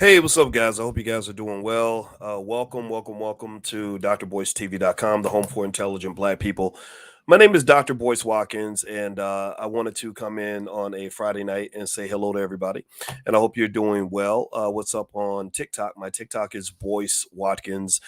Hey, what's up, guys? I hope you guys are doing well. Welcome to drboycetv.com, the home for intelligent Black people. My name is Dr. Boyce Watkins, and I wanted to come in on a Friday night and say hello to everybody. And I hope you're doing well. What's up on TikTok? My TikTok is Boyce Watkins.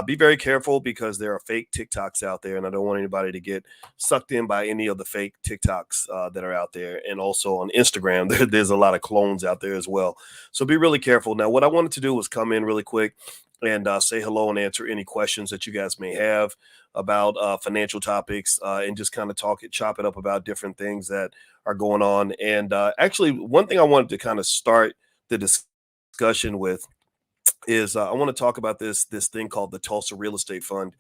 Be very careful because there are fake TikToks out there, and I don't want anybody to get sucked in by any of the fake TikToks that are out there. And also on Instagram, there's a lot of clones out there as well. So be really careful. Now, what I wanted to do was come in really quick and say hello and answer any questions that you guys may have about financial topics and just kind of chop it up about different things that are going on. And actually, one thing I wanted to kind of start the discussion with is I want to talk about this thing called the Tulsa Real Estate Fund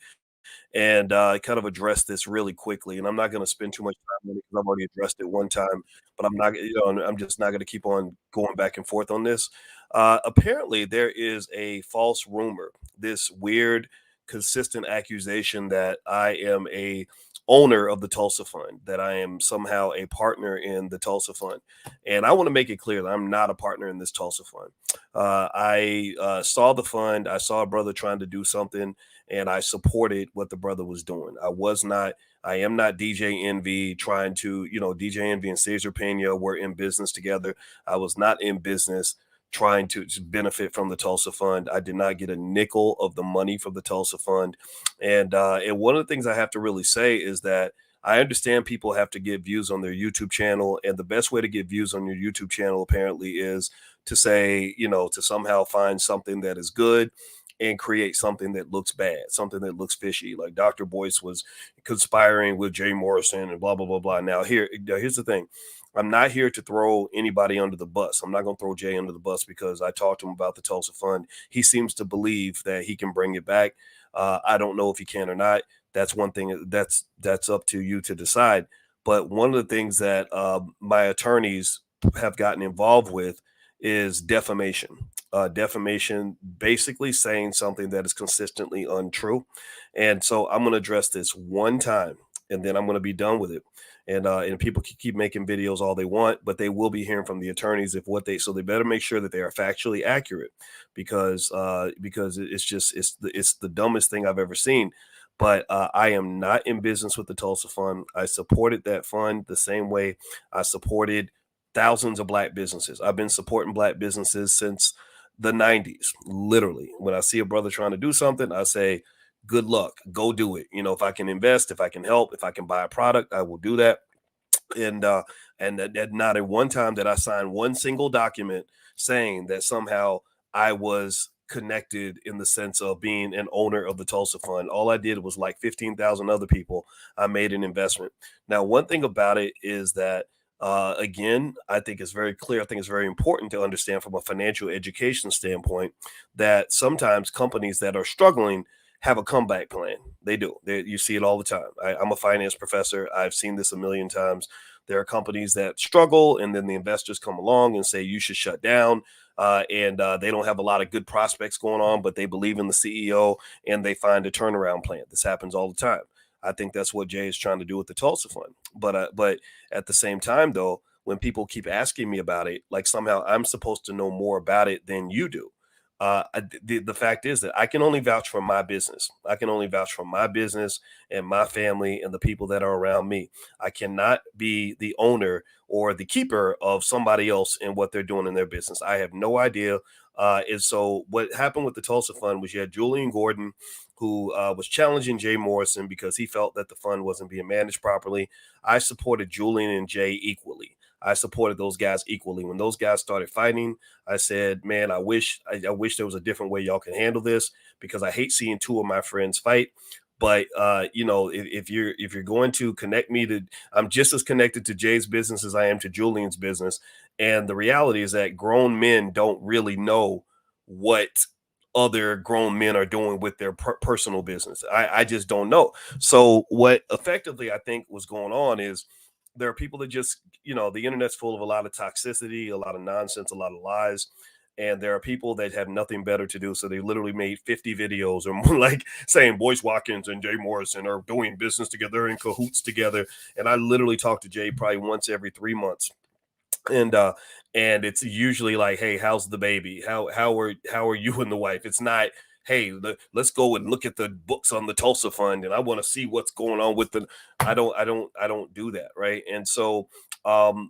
and kind of address this really quickly. And I'm not going to spend too much time on it because I've already addressed it one time, but I'm just not going to keep on going back and forth on this. Apparently, there is a false rumor, this weird, consistent accusation that I am a owner of the Tulsa Fund, that I am somehow a partner in the Tulsa Fund. And I want to make it clear that I'm not a partner in this Tulsa Fund. I saw the fund, I saw a brother trying to do something, and I supported what the brother was doing. I am not DJ Envy trying to, DJ Envy and Cesar Pena were in business together. I was not in business trying to benefit from the Tulsa Fund. I did not get a nickel of the money from the Tulsa Fund. And one of the things I have to really say is that I understand people have to get views on their YouTube channel, and the best way to get views on your YouTube channel apparently is to say, to somehow find something that is good and create something that looks bad, something that looks fishy. Like Dr. Boyce was conspiring with Jay Morrison and blah, blah, blah, blah. Here's the thing. I'm not here to throw anybody under the bus. I'm not going to throw Jay under the bus because I talked to him about the Tulsa Fund. He seems to believe that he can bring it back. I don't know if he can or not. That's one thing that's up to you to decide. But one of the things that my attorneys have gotten involved with is defamation. Defamation, basically saying something that is consistently untrue. And so I'm going to address this one time, and then I'm going to be done with it. And people can keep making videos all they want, but they will be hearing from the attorneys if what they so they better make sure that they are factually accurate, because it's the dumbest thing I've ever seen. But I am not in business with the Tulsa Fund. I supported that fund the same way I supported thousands of Black businesses. I've been supporting Black businesses since the 90s. Literally, when I see a brother trying to do something, I say, good luck, go do it. If I can invest, if I can help, if I can buy a product, I will do that. And not at one time did I sign one single document saying that somehow I was connected in the sense of being an owner of the Tulsa Fund. All I did was, like 15,000 other people, I made an investment. Now, one thing about it is that again, I think it's very clear. I think it's very important to understand from a financial education standpoint that sometimes companies that are struggling have a comeback plan. They do. You see it all the time. I'm a finance professor. I've seen this a million times. There are companies that struggle, and then the investors come along and say you should shut down. And they don't have a lot of good prospects going on, but they believe in the CEO and they find a turnaround plan. This happens all the time. I think that's what Jay is trying to do with the Tulsa Fund. But at the same time, though, when people keep asking me about it, like somehow I'm supposed to know more about it than you do. The fact is that I can only vouch for my business. I can only vouch for my business and my family and the people that are around me. I cannot be the owner or the keeper of somebody else and what they're doing in their business. I have no idea. And so what happened with the Tulsa Fund was you had Julian Gordon, who was challenging Jay Morrison because he felt that the fund wasn't being managed properly. I supported Julian and Jay equally. I supported those guys equally. When those guys started fighting, I said, man, I wish there was a different way y'all can handle this, because I hate seeing two of my friends fight. But if you're going to connect me to, I'm just as connected to Jay's business as I am to Julian's business. And the reality is that grown men don't really know what other grown men are doing with their personal business. I just don't know. So what effectively I think was going on is there are people that just, the internet's full of a lot of toxicity, a lot of nonsense, a lot of lies. And there are people that have nothing better to do. So they literally made 50 videos or more, like saying Boyce Watkins and Jay Morrison are doing business together, in cahoots together. And I literally talk to Jay probably once every 3 months. and and it's usually like, hey, how's the baby, how are you and the wife. It's not, hey, let's go and look at the books on the Tulsa fund and I want to see what's going on with the. I don't do that, right? And so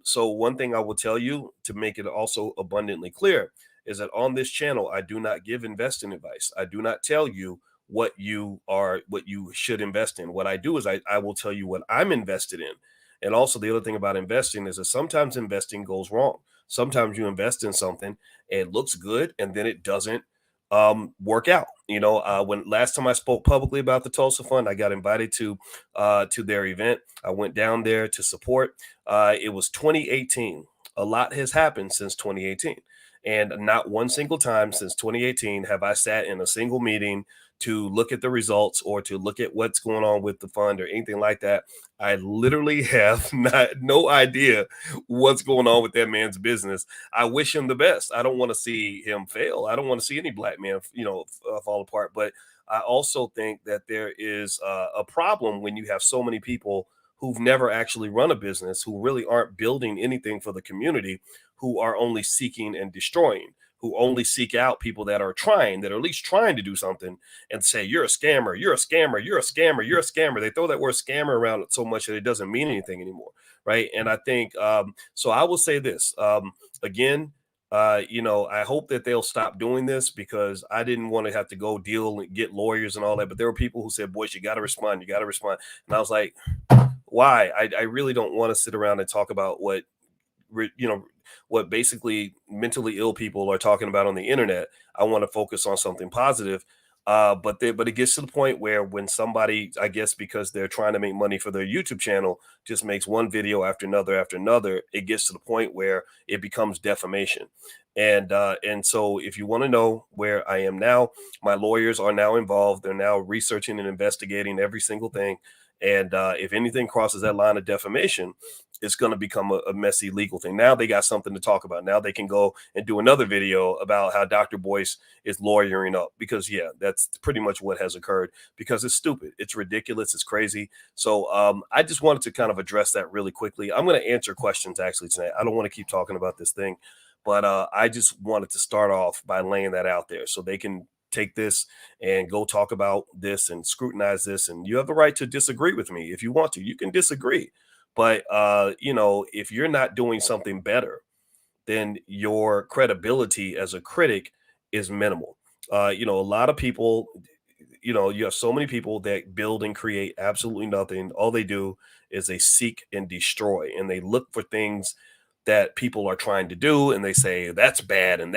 so one thing I will tell you to make it also abundantly clear is that on this channel I do not give investing advice. I do not tell you what you should invest in. What I do is I will tell you what I'm invested in. And also, the other thing about investing is that sometimes investing goes wrong. Sometimes you invest in something and it looks good and then it doesn't work out. When last time I spoke publicly about the Tulsa Fund, I got invited to their event. I went down there to support. It was 2018. A lot has happened since 2018. And not one single time since 2018 have I sat in a single meeting to look at the results or to look at what's going on with the fund or anything like that. I literally have no idea what's going on with that man's business. I wish him the best. I don't want to see him fail. I don't want to see any black man, fall apart. But I also think that there is a problem when you have so many people who've never actually run a business, who really aren't building anything for the community, who are only seeking and destroying, who only seek out people that are trying, that are at least trying to do something, and say, you're a scammer, you're a scammer, you're a scammer, you're a scammer. They throw that word scammer around so much that it doesn't mean anything anymore. Right. And I think so I will say this again. I hope that they'll stop doing this because I didn't want to have to go deal and get lawyers and all that. But there were people who said, Boyce, you got to respond. You got to respond. And I was like, why? I really don't want to sit around and talk about you know what basically mentally ill people are talking about on the internet. I want to focus on something positive. But it gets to the point where when somebody, I guess because they're trying to make money for their YouTube channel, just makes one video after another, it gets to the point where it becomes defamation. And so if you want to know where I am now, my lawyers are now involved. They're now researching and investigating every single thing. And if anything crosses that line of defamation, it's going to become a messy legal thing. Now they got something to talk about. Now they can go and do another video about how Dr. Boyce is lawyering up because, yeah, that's pretty much what has occurred because it's stupid. It's ridiculous. It's crazy. So I just wanted to kind of address that really quickly. I'm going to answer questions actually tonight. I don't want to keep talking about this thing, but I just wanted to start off by laying that out there so they can take this and go talk about this and scrutinize this. And you have the right to disagree with me. If you want to, you can disagree. But if you're not doing something better, then your credibility as a critic is minimal. A lot of people, you have so many people that build and create absolutely nothing. All they do is they seek and destroy, and they look for things that people are trying to do, and they say that's bad, and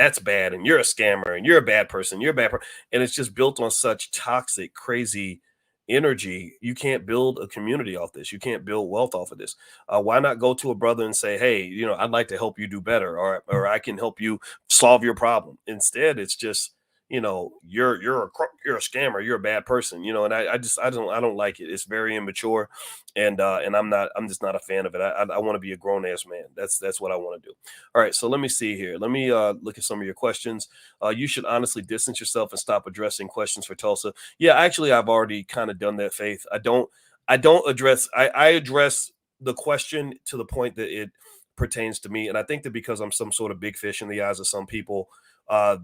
you're a scammer, and you're a bad person, you're a bad person, and it's just built on such toxic, crazy energy. You can't build a community off this. You can't build wealth off of this. Why not go to a brother and say, hey, I'd like to help you do better, or I can help you solve your problem. Instead, it's just, you're a scammer, you're a bad person, and I don't like it. It's very immature, and I'm just not a fan of it. I want to be a grown ass man. That's what I want to do. All right, so let me see here. Let me look at some of your questions. You should honestly distance yourself and stop addressing questions for Tulsa. Yeah, actually, I've already kind of done that, Faith. I don't address. I address the question to the point that it pertains to me, and I think that because I'm some sort of big fish in the eyes of some people,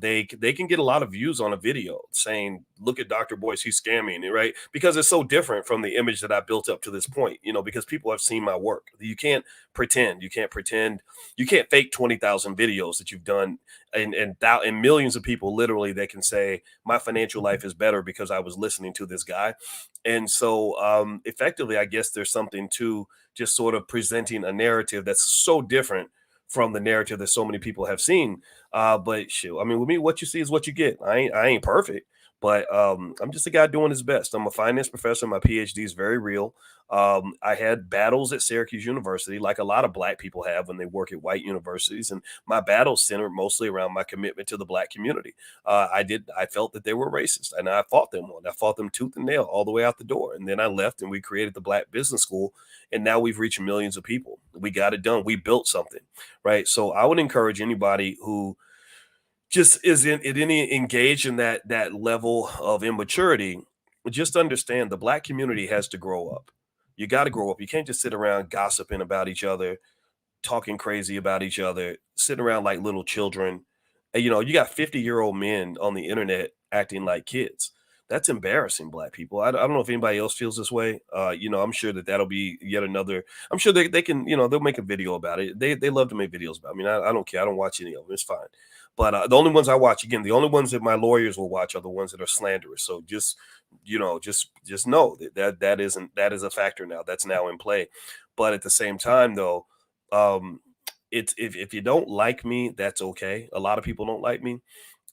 they can get a lot of views on a video saying, "Look at Dr. Boyce, he's scamming," right? Because it's so different from the image that I built up to this point. Because people have seen my work. You can't pretend. You can't pretend. You can't fake 20,000 videos that you've done, and millions of people literally that can say my financial life is better because I was listening to this guy. And so, effectively, I guess there's something to just sort of presenting a narrative that's so different from the narrative that so many people have seen. But shoot, I mean, with me, what you see is what you get. I ain't perfect, but I'm just a guy doing his best. I'm a finance professor. My PhD is very real. I had battles at Syracuse University, like a lot of black people have when they work at white universities, and my battles centered mostly around my commitment to the black community. I felt that they were racist, and I fought them on. I fought them tooth and nail all the way out the door, and then I left, and we created the Black Business School, and now we've reached millions of people. We got it done. We built something, right? So I would encourage anybody who just isn't any engaged in that level of immaturity, just understand the black community has to grow up. You got to grow up. You can't just sit around gossiping about each other. talking crazy about each other, sitting around like little children. And, you got 50-year-old men on the internet acting like kids. That's embarrassing, black people. I don't know if anybody else feels this way. I'm sure that'll be yet another. I'm sure they can, they'll make a video about it. They love to make videos about it. I mean, I don't care. I don't watch any of them. It's fine. But the only ones I watch, again, the only ones that my lawyers will watch are the ones that are slanderous. So just know that is a factor now. That's now in play. But at the same time, though, um, it's if you don't like me, that's okay. A lot of people don't like me,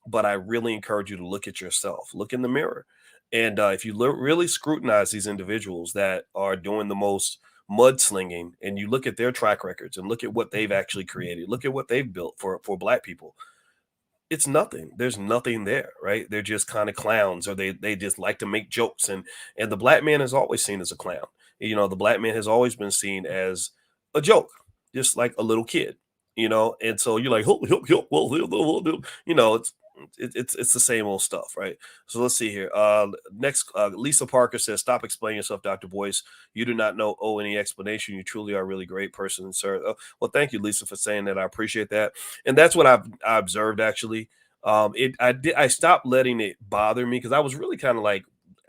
but I really encourage you to look at yourself, look in the mirror. And if you really scrutinize these individuals that are doing the most mudslinging, and you look at their track records and look at what they've actually created, look at what they've built for black people, it's nothing. There's nothing there, right? They're just kind of clowns, or they just like to make jokes, and the black man is always seen as a clown. The black man has always been seen as a joke, just like a little kid. And so you're like, well, it's the same old stuff, right? So let's see here. Next, Lisa Parker says, "Stop explaining yourself, Dr. Boyce. You do not owe any explanation. You truly are a really great person, sir." Well, thank you, Lisa, for saying that. I appreciate that, and that's what I observed actually. I stopped letting it bother me, because I was really kind of like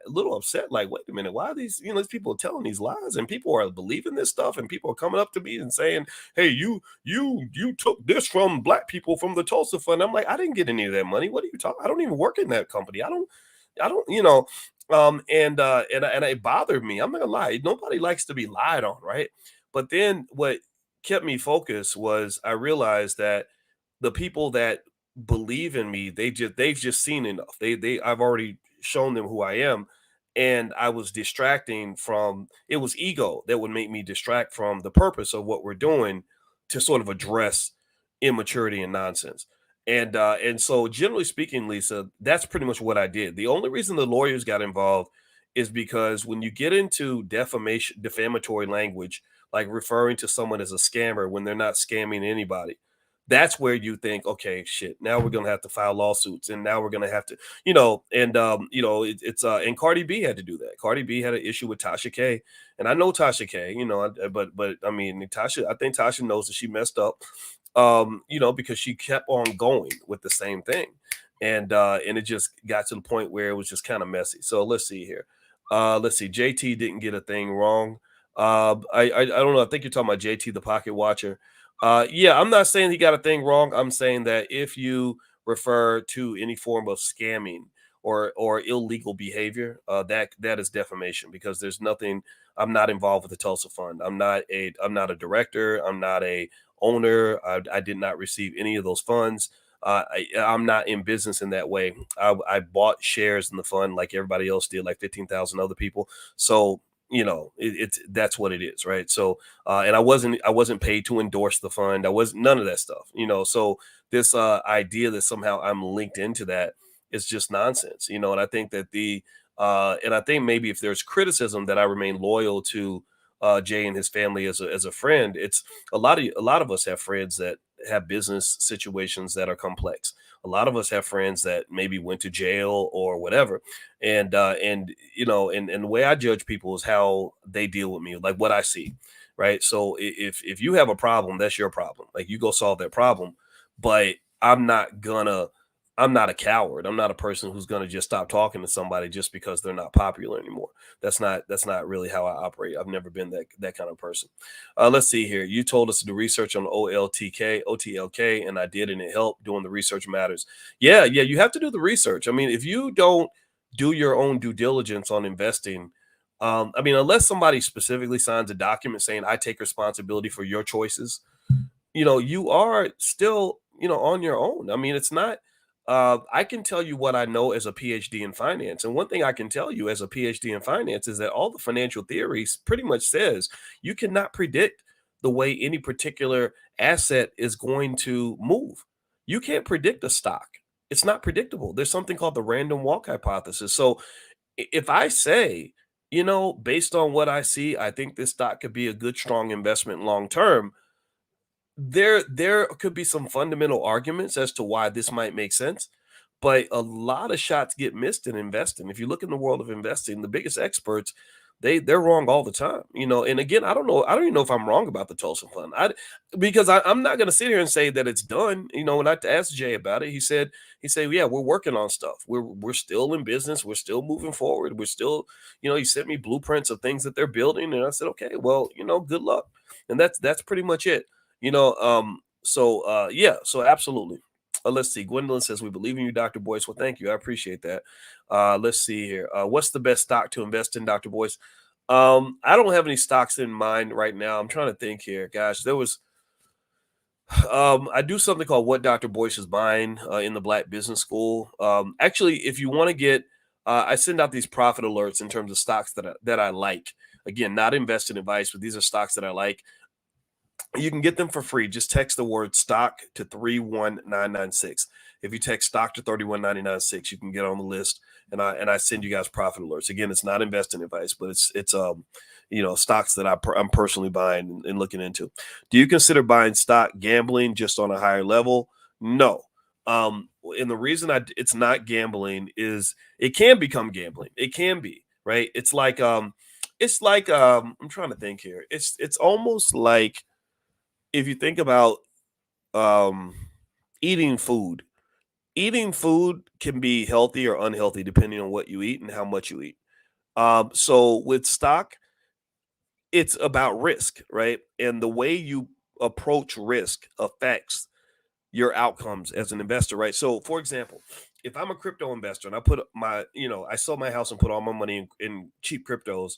a little upset. Like, wait a minute, why are these people are telling these lies, and people are believing this stuff, and people are coming up to me and saying, "Hey, you took this from black people from the Tulsa Fund." I'm like, I didn't get any of that money. What are you talking? I don't even work in that company. I don't. And it bothered me. I'm not gonna lie. Nobody likes to be lied on, right? But then what kept me focused was I realized that the people that believe in me, they've just seen enough. I've already shown them who I am. And I was distracting from it was ego that would make me distract from the purpose of what we're doing, to sort of address immaturity and nonsense. And so generally speaking, Lisa, that's pretty much what I did. The only reason the lawyers got involved is because when you get into defamatory language, like referring to someone as a scammer when they're not scamming anybody, that's where you think, okay, shit, now we're gonna have to file lawsuits, and now we're gonna have to, and Cardi B had to do that. Cardi B had an issue with Tasha K, and I know Tasha K, but I mean, I think Tasha knows that she messed up, because she kept on going with the same thing, and it just got to the point where it was just kind of messy. So let's see here. Let's see. JT didn't get a thing wrong. I don't know. I think you're talking about JT, the pocket watcher. Yeah, I'm not saying he got a thing wrong. I'm saying that if you refer to any form of scamming or illegal behavior, that is defamation, because there's nothing. I'm not involved with the Tulsa Fund. I'm not a director. I'm not a owner. I did not receive any of those funds. I'm not in business in that way. I bought shares in the fund like everybody else did, like 15,000 other people. So it's that's what it is, right? So and I wasn't paid to endorse the fund. I was none of that stuff. So this idea that somehow I'm linked into that is just nonsense. And I think that and I think maybe if there's criticism that I remain loyal to Jay and his family as a friend, it's a lot of us have friends that have business situations that are complex. A lot of us have friends that maybe went to jail or whatever, and the way I judge people is how they deal with me, like what I see, right? So if you have a problem, that's your problem. Like, you go solve that problem, but I'm not gonna. I'm not a coward. I'm not a person who's gonna just stop talking to somebody just because they're not popular anymore. That's not really how I operate. I've never been that kind of person. Let's see here. You told us to do research on OTLK, and I did, and it helped. Doing the research matters. Yeah. You have to do the research. I mean, if you don't do your own due diligence on investing, I mean, unless somebody specifically signs a document saying I take responsibility for your choices, you are still, on your own. I mean, it's not. I can tell you what I know as a PhD in finance, and one thing I can tell you as a PhD in finance is that all the financial theories pretty much says you cannot predict the way any particular asset is going to move. You can't predict a stock. It's not predictable. There's something called the random walk hypothesis. So if I say, based on what I see, I think this stock could be a good, strong investment long term, there could be some fundamental arguments as to why this might make sense, but a lot of shots get missed in investing. If you look in the world of investing, the biggest experts, they're wrong all the time, you know. And again, I don't know, I don't even know if I'm wrong about the Tulsa fund. Because I'm not going to sit here and say that it's done. You know, when I asked Jay about it, he said, yeah, we're working on stuff. We're still in business. We're still moving forward. We're still, you know, he sent me blueprints of things that they're building, and I said, okay, well, you know, good luck. And that's pretty much it. You know, yeah, so absolutely. Let's see. Gwendolyn says, we believe in you, Dr. Boyce. Well, thank you. I appreciate that. Let's see here. What's the best stock to invest in, Dr. Boyce? I don't have any stocks in mind right now. I'm trying to think here. Gosh, there was I do something called What Dr. Boyce is Buying in the Black Business School. Actually, if you want to get, I send out these profit alerts in terms of stocks that I like. Again, not invested advice, but these are stocks that I like. You can get them for free. Just text the word stock to 31996. If you text stock to 31996, you can get on the list, and I send you guys profit alerts. Again, it's not investing advice, but it's you know, stocks that I'm personally buying and looking into. Do you consider buying stock gambling just on a higher level? No. And the reason it's not gambling is it can become gambling. It can be, right? It's like I'm trying to think here. It's almost like if you think about um, eating food, eating food can be healthy or unhealthy depending on what you eat and how much you eat. So with stock, it's about risk, right? And the way you approach risk affects your outcomes as an investor, right? So, for example, if I'm a crypto investor and I put my, you know, I sell my house and put all my money in cheap cryptos,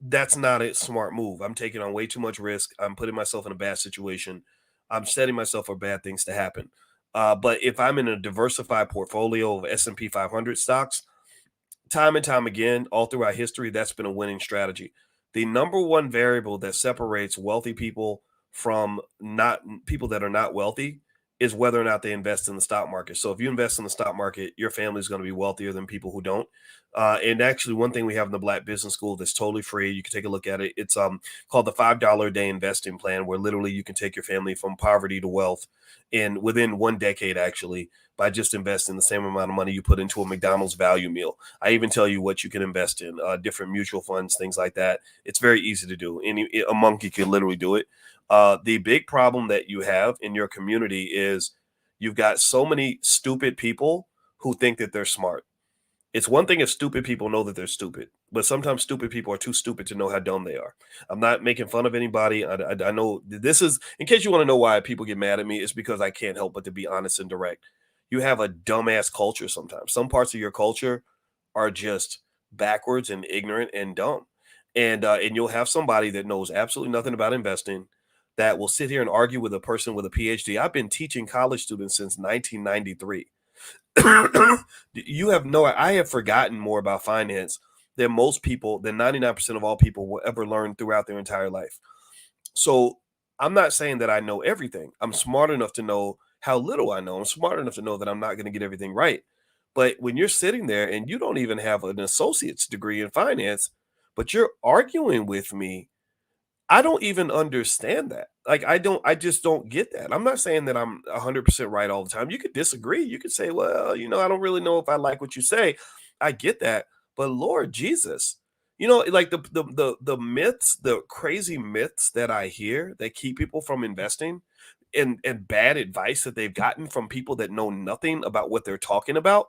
that's not a smart move. I'm taking on way too much risk. I'm putting myself in a bad situation. I'm setting myself for bad things to happen. But if I'm in a diversified portfolio of S&P 500 stocks, time and time again, all throughout history, that's been a winning strategy. The number one variable that separates wealthy people from not people that are not wealthy is whether or not they invest in the stock market. So if you invest in the stock market, your family is going to be wealthier than people who don't. And actually, one thing we have in the Black Business School that's totally free, you can take a look at it. It's called the $5 a day investing plan, where literally you can take your family from poverty to wealth in within 1 decade, actually, by just investing the same amount of money you put into a McDonald's value meal. I even tell you what you can invest in, different mutual funds, things like that. It's very easy to do. A monkey can literally do it. The big problem that you have in your community is you've got so many stupid people who think that they're smart. It's one thing if stupid people know that they're stupid, but sometimes stupid people are too stupid to know how dumb they are. I'm not making fun of anybody. I know this is, in case you want to know why people get mad at me, it's because I can't help but to be honest and direct. You have a dumbass culture sometimes. Some parts of your culture are just backwards and ignorant and dumb. And you'll have somebody that knows absolutely nothing about investing that will sit here and argue with a person with a PhD. I've been teaching college students since 1993. You have no, I have forgotten more about finance than most people, than 99% of all people will ever learn throughout their entire life. So I'm not saying that I know everything. I'm smart enough to know how little I know. I'm smart enough to know that I'm not going to get everything right. But when you're sitting there and you don't even have an associate's degree in finance, but you're arguing with me, I don't even understand that. Like, I just don't get that. I'm not saying that I'm 100% right all the time. You could disagree. You could say, well, you know, I don't really know if I like what you say. I get that. But Lord Jesus, you know, like the myths, the crazy myths that I hear that keep people from investing, and bad advice that they've gotten from people that know nothing about what they're talking about,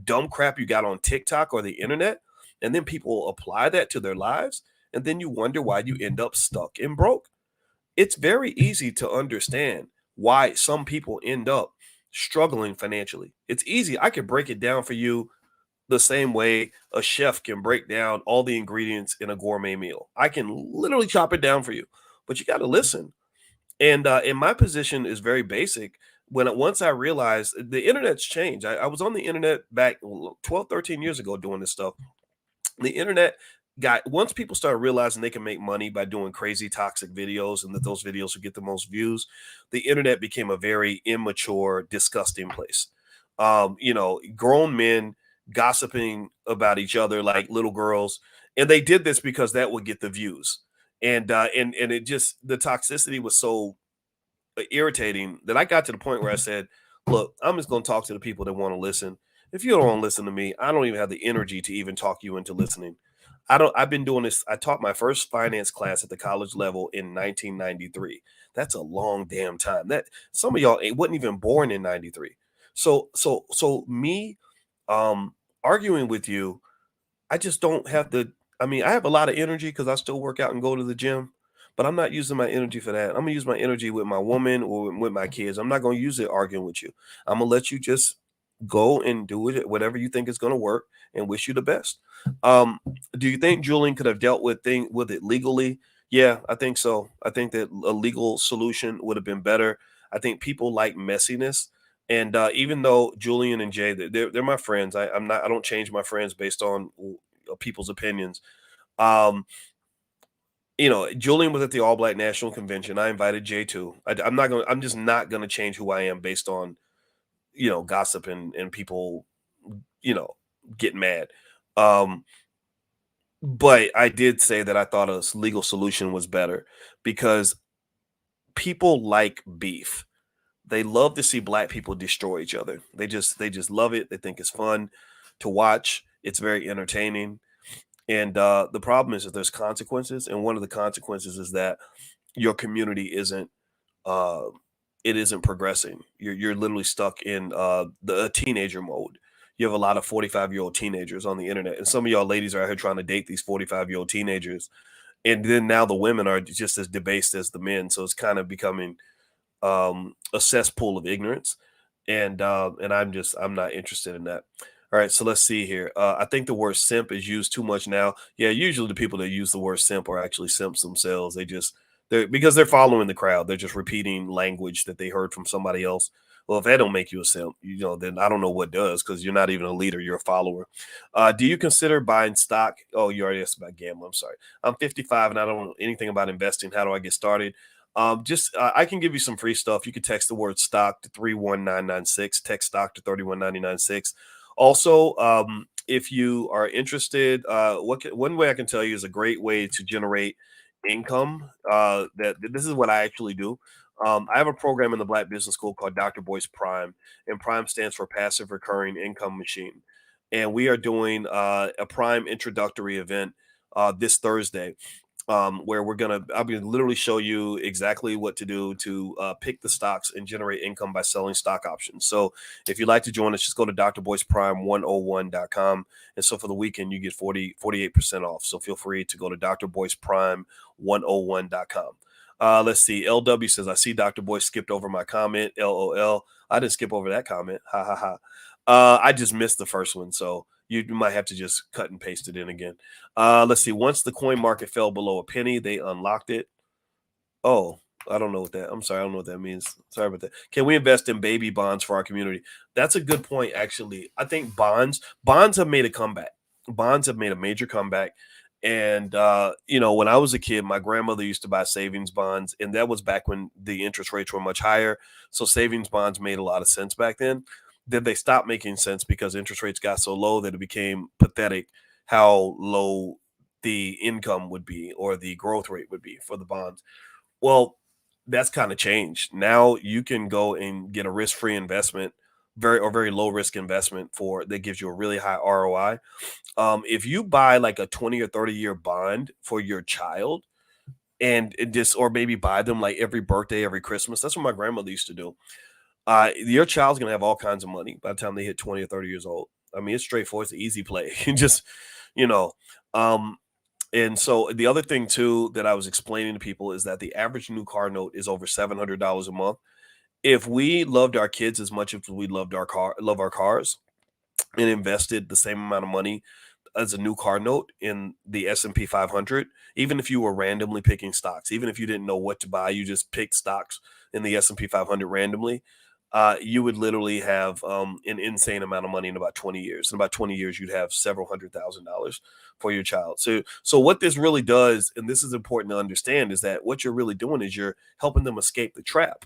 dumb crap you got on TikTok or the internet, and then people apply that to their lives, and then you wonder why you end up stuck and broke. It's very easy to understand why some people end up struggling financially. It's easy. I can break it down for you the same way a chef can break down all the ingredients in a gourmet meal. I can literally chop it down for you, but you got to listen. And my position is very basic. Once I realized the internet's changed, I was on the internet back 12, 13 years ago doing this stuff. The internet got, once people started realizing they can make money by doing crazy toxic videos and that those videos would get the most views, the internet became a very immature, disgusting place. You know, grown men gossiping about each other like little girls, and they did this because that would get the views. And it just, the toxicity was so irritating that I got to the point where I said, look, I'm just going to talk to the people that want to listen. If you don't want to listen to me, I don't even have the energy to even talk you into listening. I've been doing this. I taught my first finance class at the college level in 1993. That's a long damn time. That some of y'all wasn't even born in 93. So me um arguing with you, I just don't have the I mean, I have a lot of energy because I still work out and go to the gym, but I'm not using my energy for that. I'm gonna use my energy with my woman or with my kids. I'm not gonna use it arguing with you. I'm gonna let you just go and do it whatever you think is gonna work and wish you the best. Um, do you think Julian could have dealt with it legally? Yeah, I think so. I think that a legal solution would have been better. I think people like messiness. And even though Julian and Jay, they're my friends. I don't change my friends based on people's opinions. Um, Julian was at the All Black National Convention. I invited Jay too. I'm not going. I'm just not going to change who I am based on gossip and people you know getting mad. Um, but I did say that I thought a legal solution was better because people like beef. They love to see black people destroy each other. They just love it. They think it's fun to watch. It's very entertaining. And the problem is that there's consequences, and one of the consequences is that your community isn't uh, it isn't progressing. You're literally stuck in the teenager mode. You have a lot of 45-year-old teenagers on the internet, and some of y'all ladies are out here trying to date these 45-year-old teenagers, and then now the women are just as debased as the men. So it's kind of becoming a cesspool of ignorance, and I'm not interested in that. All right, so let's see here. I think the word simp is used too much now. Yeah, usually the people that use the word simp are actually simps themselves. They're because they're following the crowd. They're just repeating language that they heard from somebody else. Well, if that don't make you a simp, then I don't know what does, because you're not even a leader, you're a follower. Do you consider buying stock? Oh, you already asked about gambling. I'm sorry. I'm 55 and I don't know anything about investing. How do I get started? I can give you some free stuff. You can text the word stock to 31996. Text stock to 31996. Also, if you are interested, one way I can tell you is a great way to generate income. That this is what I actually do. I have a program in the Black Business School called Dr. Boyce Prime, and Prime stands for Passive Recurring Income Machine. And we are doing a Prime introductory event this Thursday, where I'm gonna literally show you exactly what to do to pick the stocks and generate income by selling stock options. So if you'd like to join us, just go to drboyceprime101.com. And so for the weekend, you get 48% off. So feel free to go to drboyceprime101.com. Let's see. LW says, I see Dr. Boyce skipped over my comment. LOL. I didn't skip over that comment. Ha ha ha. I just missed the first one. So you might have to just cut and paste it in again. Let's see. Once the coin market fell below a penny, they unlocked it. Oh, I don't know what that. I'm sorry, I don't know what that means. Sorry about that. Can we invest in baby bonds for our community? That's a good point, actually. I think bonds have made a comeback. Bonds have made a major comeback. And when I was a kid, my grandmother used to buy savings bonds, and that was back when the interest rates were much higher. So savings bonds made a lot of sense back then. Then they stopped making sense because interest rates got so low that it became pathetic how low the income would be or the growth rate would be for the bonds. Well, that's kind of changed. Now you can go and get a risk-free investment, very low risk investment for that gives you a really high ROI. If you buy like a 20 or 30-year bond for your child and or maybe buy them like every birthday, every Christmas, that's what my grandmother used to do. Your child's gonna have all kinds of money by the time they hit 20 or 30 years old. I mean, it's straightforward, it's an easy play. Just, you know, um, and so the other thing too that I was explaining to people is that the average new car note is over $700 a month. If we loved our kids as much as we love our cars, and invested the same amount of money as a new car note in the S&P 500, even if you were randomly picking stocks, even if you didn't know what to buy, you just picked stocks in the S&P 500 randomly, you would literally have an insane amount of money in about 20 years. In about 20 years, you'd have several $100,000 for your child. So what this really does, and this is important to understand, is that what you're really doing is you're helping them escape the trap.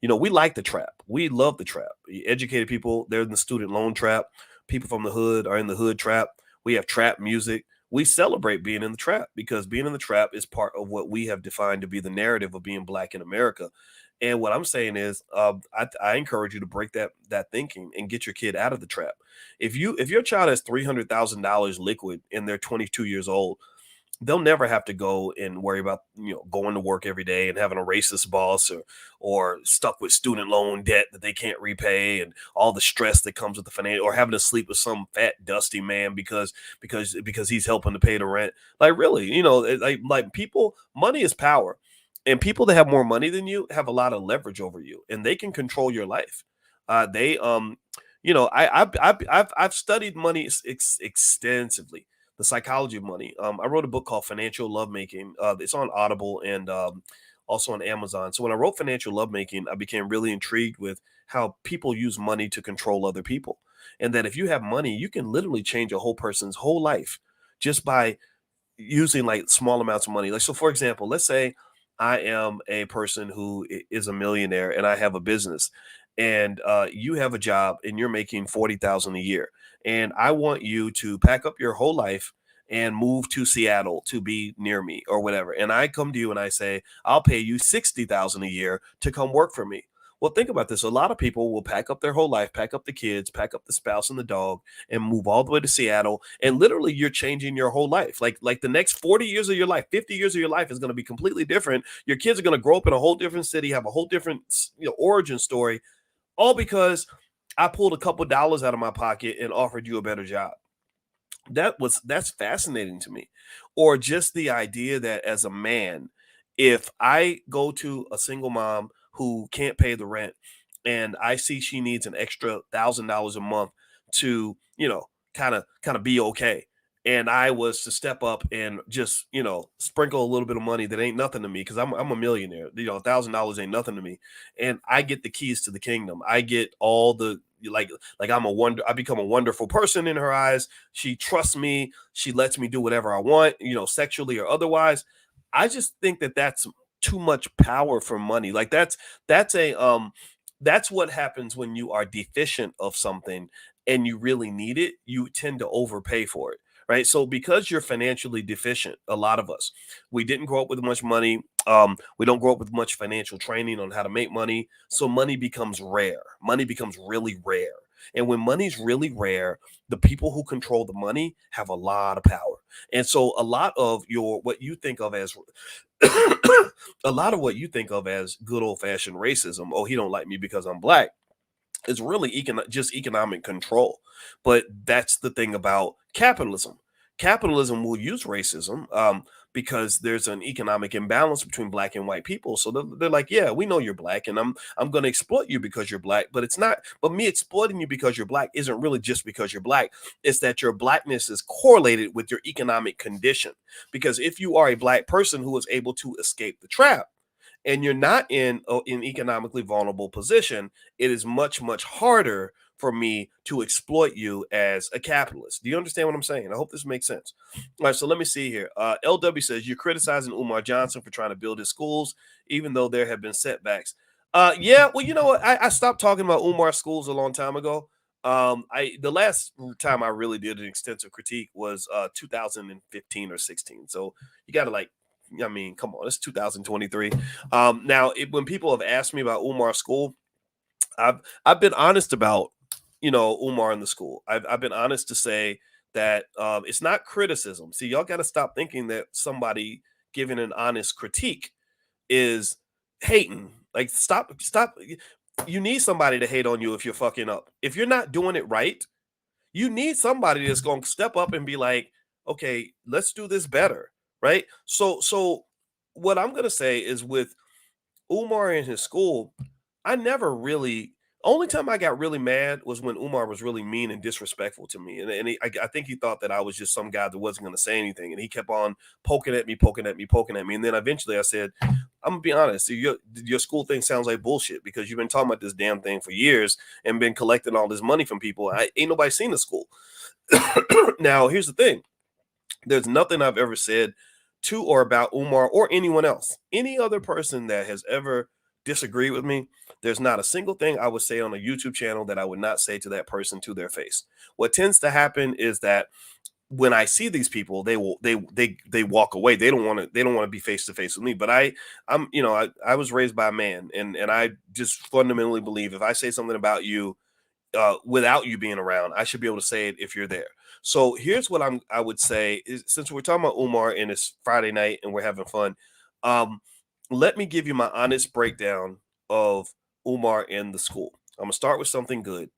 We like the trap. We love the trap. Educated people, they're in the student loan trap. People from the hood are in the hood trap. We have trap music. We celebrate being in the trap because being in the trap is part of what we have defined to be the narrative of being black in America. And what I'm saying is, I encourage you to break that thinking and get your kid out of the trap. If your child has $300,000 liquid and they're 22 years old, they'll never have to go and worry about going to work every day and having a racist boss, or stuck with student loan debt that they can't repay, and all the stress that comes with the financial, or having to sleep with some fat dusty man because he's helping to pay the rent. Like, really, like people, money is power, and people that have more money than you have a lot of leverage over you, and they can control your life. They I've studied money extensively, the psychology of money. I wrote a book called Financial Lovemaking. It's on Audible and also on Amazon. So when I wrote Financial Lovemaking, I became really intrigued with how people use money to control other people, and that if you have money, you can literally change a whole person's whole life just by using like small amounts of money. Like, so for example, let's say I am a person who is a millionaire and I have a business, and you have a job and you're making 40,000 a year, and I want you to pack up your whole life and move to Seattle to be near me or whatever. And I come to you and I say, I'll pay you 60,000 a year to come work for me. Well, think about this. A lot of people will pack up their whole life, pack up the kids, pack up the spouse and the dog, and move all the way to Seattle. And literally, you're changing your whole life. Like the next 40 years of your life, 50 years of your life is going to be completely different. Your kids are going to grow up in a whole different city, have a whole different origin story, all because I pulled a couple dollars out of my pocket and offered you a better job. That's fascinating to me. Or just the idea that as a man, if I go to a single mom who can't pay the rent and I see she needs an extra $1,000 a month to kind of be okay, and I was to step up and just sprinkle a little bit of money that ain't nothing to me, because I'm a millionaire, $1,000 ain't nothing to me, and I get the keys to the kingdom. I get all the, like I become a wonderful person in her eyes. She trusts me. She lets me do whatever I want, sexually or otherwise. I just think that that's too much power for money. Like, that's what happens when you are deficient of something and you really need it. You tend to overpay for it. Right. So because you're financially deficient, a lot of us, we didn't grow up with much money. We don't grow up with much financial training on how to make money. So money becomes rare. Money becomes really rare. And when money's really rare, the people who control the money have a lot of power. And so a lot of your what you think of as a lot of what you think of as good old fashioned racism. Oh, he don't like me because I'm black. It's really just economic control. But that's the thing about capitalism. Capitalism will use racism, because there's an economic imbalance between black and white people. So they're like, yeah, we know you're black, and I'm going to exploit you because you're black. But it's not. But me exploiting you because you're black isn't really just because you're black. It's that your blackness is correlated with your economic condition. Because if you are a black person who is able to escape the trap, and you're not in an economically vulnerable position, it is much, much harder for me to exploit you as a capitalist. Do you understand what I'm saying? I hope this makes sense. All right, so let me see here. LW says, you're criticizing Umar Johnson for trying to build his schools, even though there have been setbacks. Yeah, well, you know what? I stopped talking about Umar schools a long time ago. The last time I really did an extensive critique was 2015 or 16. So you got to, like, I mean, come on, it's 2023. Now, when people have asked me about Umar's school, I've been honest about Umar in the school. I've been honest to say that it's not criticism. See, y'all got to stop thinking that somebody giving an honest critique is hating. Like, stop. You need somebody to hate on you if you're fucking up. If you're not doing it right, you need somebody that's going to step up and be like, okay, let's do this better, right? So what I'm going to say is, with Umar in his school, I never really. Only time I got really mad was when Umar was really mean and disrespectful to me, and I think he thought that I was just some guy that wasn't going to say anything, and he kept on poking at me, poking at me, poking at me, and then eventually I said, "I'm gonna be honest. Your school thing sounds like bullshit, because you've been talking about this damn thing for years and been collecting all this money from people. Ain't nobody seen the school." Now, here's the thing. There's nothing I've ever said to or about Umar or anyone else. Any other person that has ever disagreed with me, there's not a single thing I would say on a YouTube channel that I would not say to that person to their face. What tends to happen is that when I see these people, they walk away. They don't want to be face to face with me. But I was raised by a man, and I just fundamentally believe if I say something about you without you being around, I should be able to say it if you're there. So here's what I would say is, since we're talking about Umar and it's Friday night and we're having fun, um, let me give you my honest breakdown of Umar and the school. I'm gonna start with something good.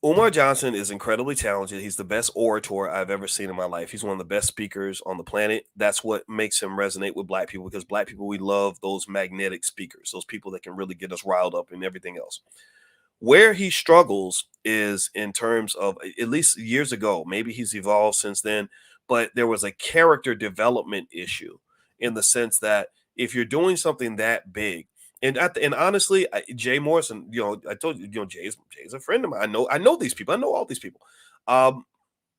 Umar Johnson is incredibly talented. He's the best orator I've ever seen in my life. He's one of the best speakers on the planet. That's what makes him resonate with black people, because black people, we love those magnetic speakers, those people that can really get us riled up and everything else. Where he struggles is in terms of, at least years ago, maybe he's evolved since then, but there was a character development issue, in the sense that if you're doing something that big, and honestly, Jay Morrison, I told you, Jay's a friend of mine. I know these people. I know all these people. Um,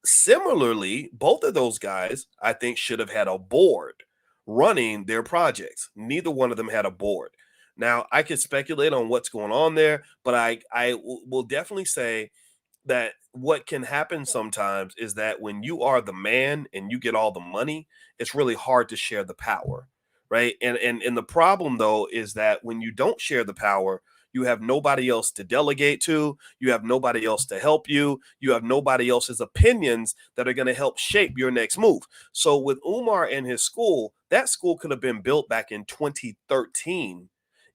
Similarly, both of those guys, I think, should have had a board running their projects. Neither one of them had a board. Now, I could speculate on what's going on there, but will definitely say that what can happen sometimes is that when you are the man and you get all the money, it's really hard to share the power, right? And the problem, though, is that when you don't share the power, you have nobody else to delegate to, you have nobody else to help you have nobody else's opinions that are going to help shape your next move. So with Umar and his school, that school could have been built back in 2013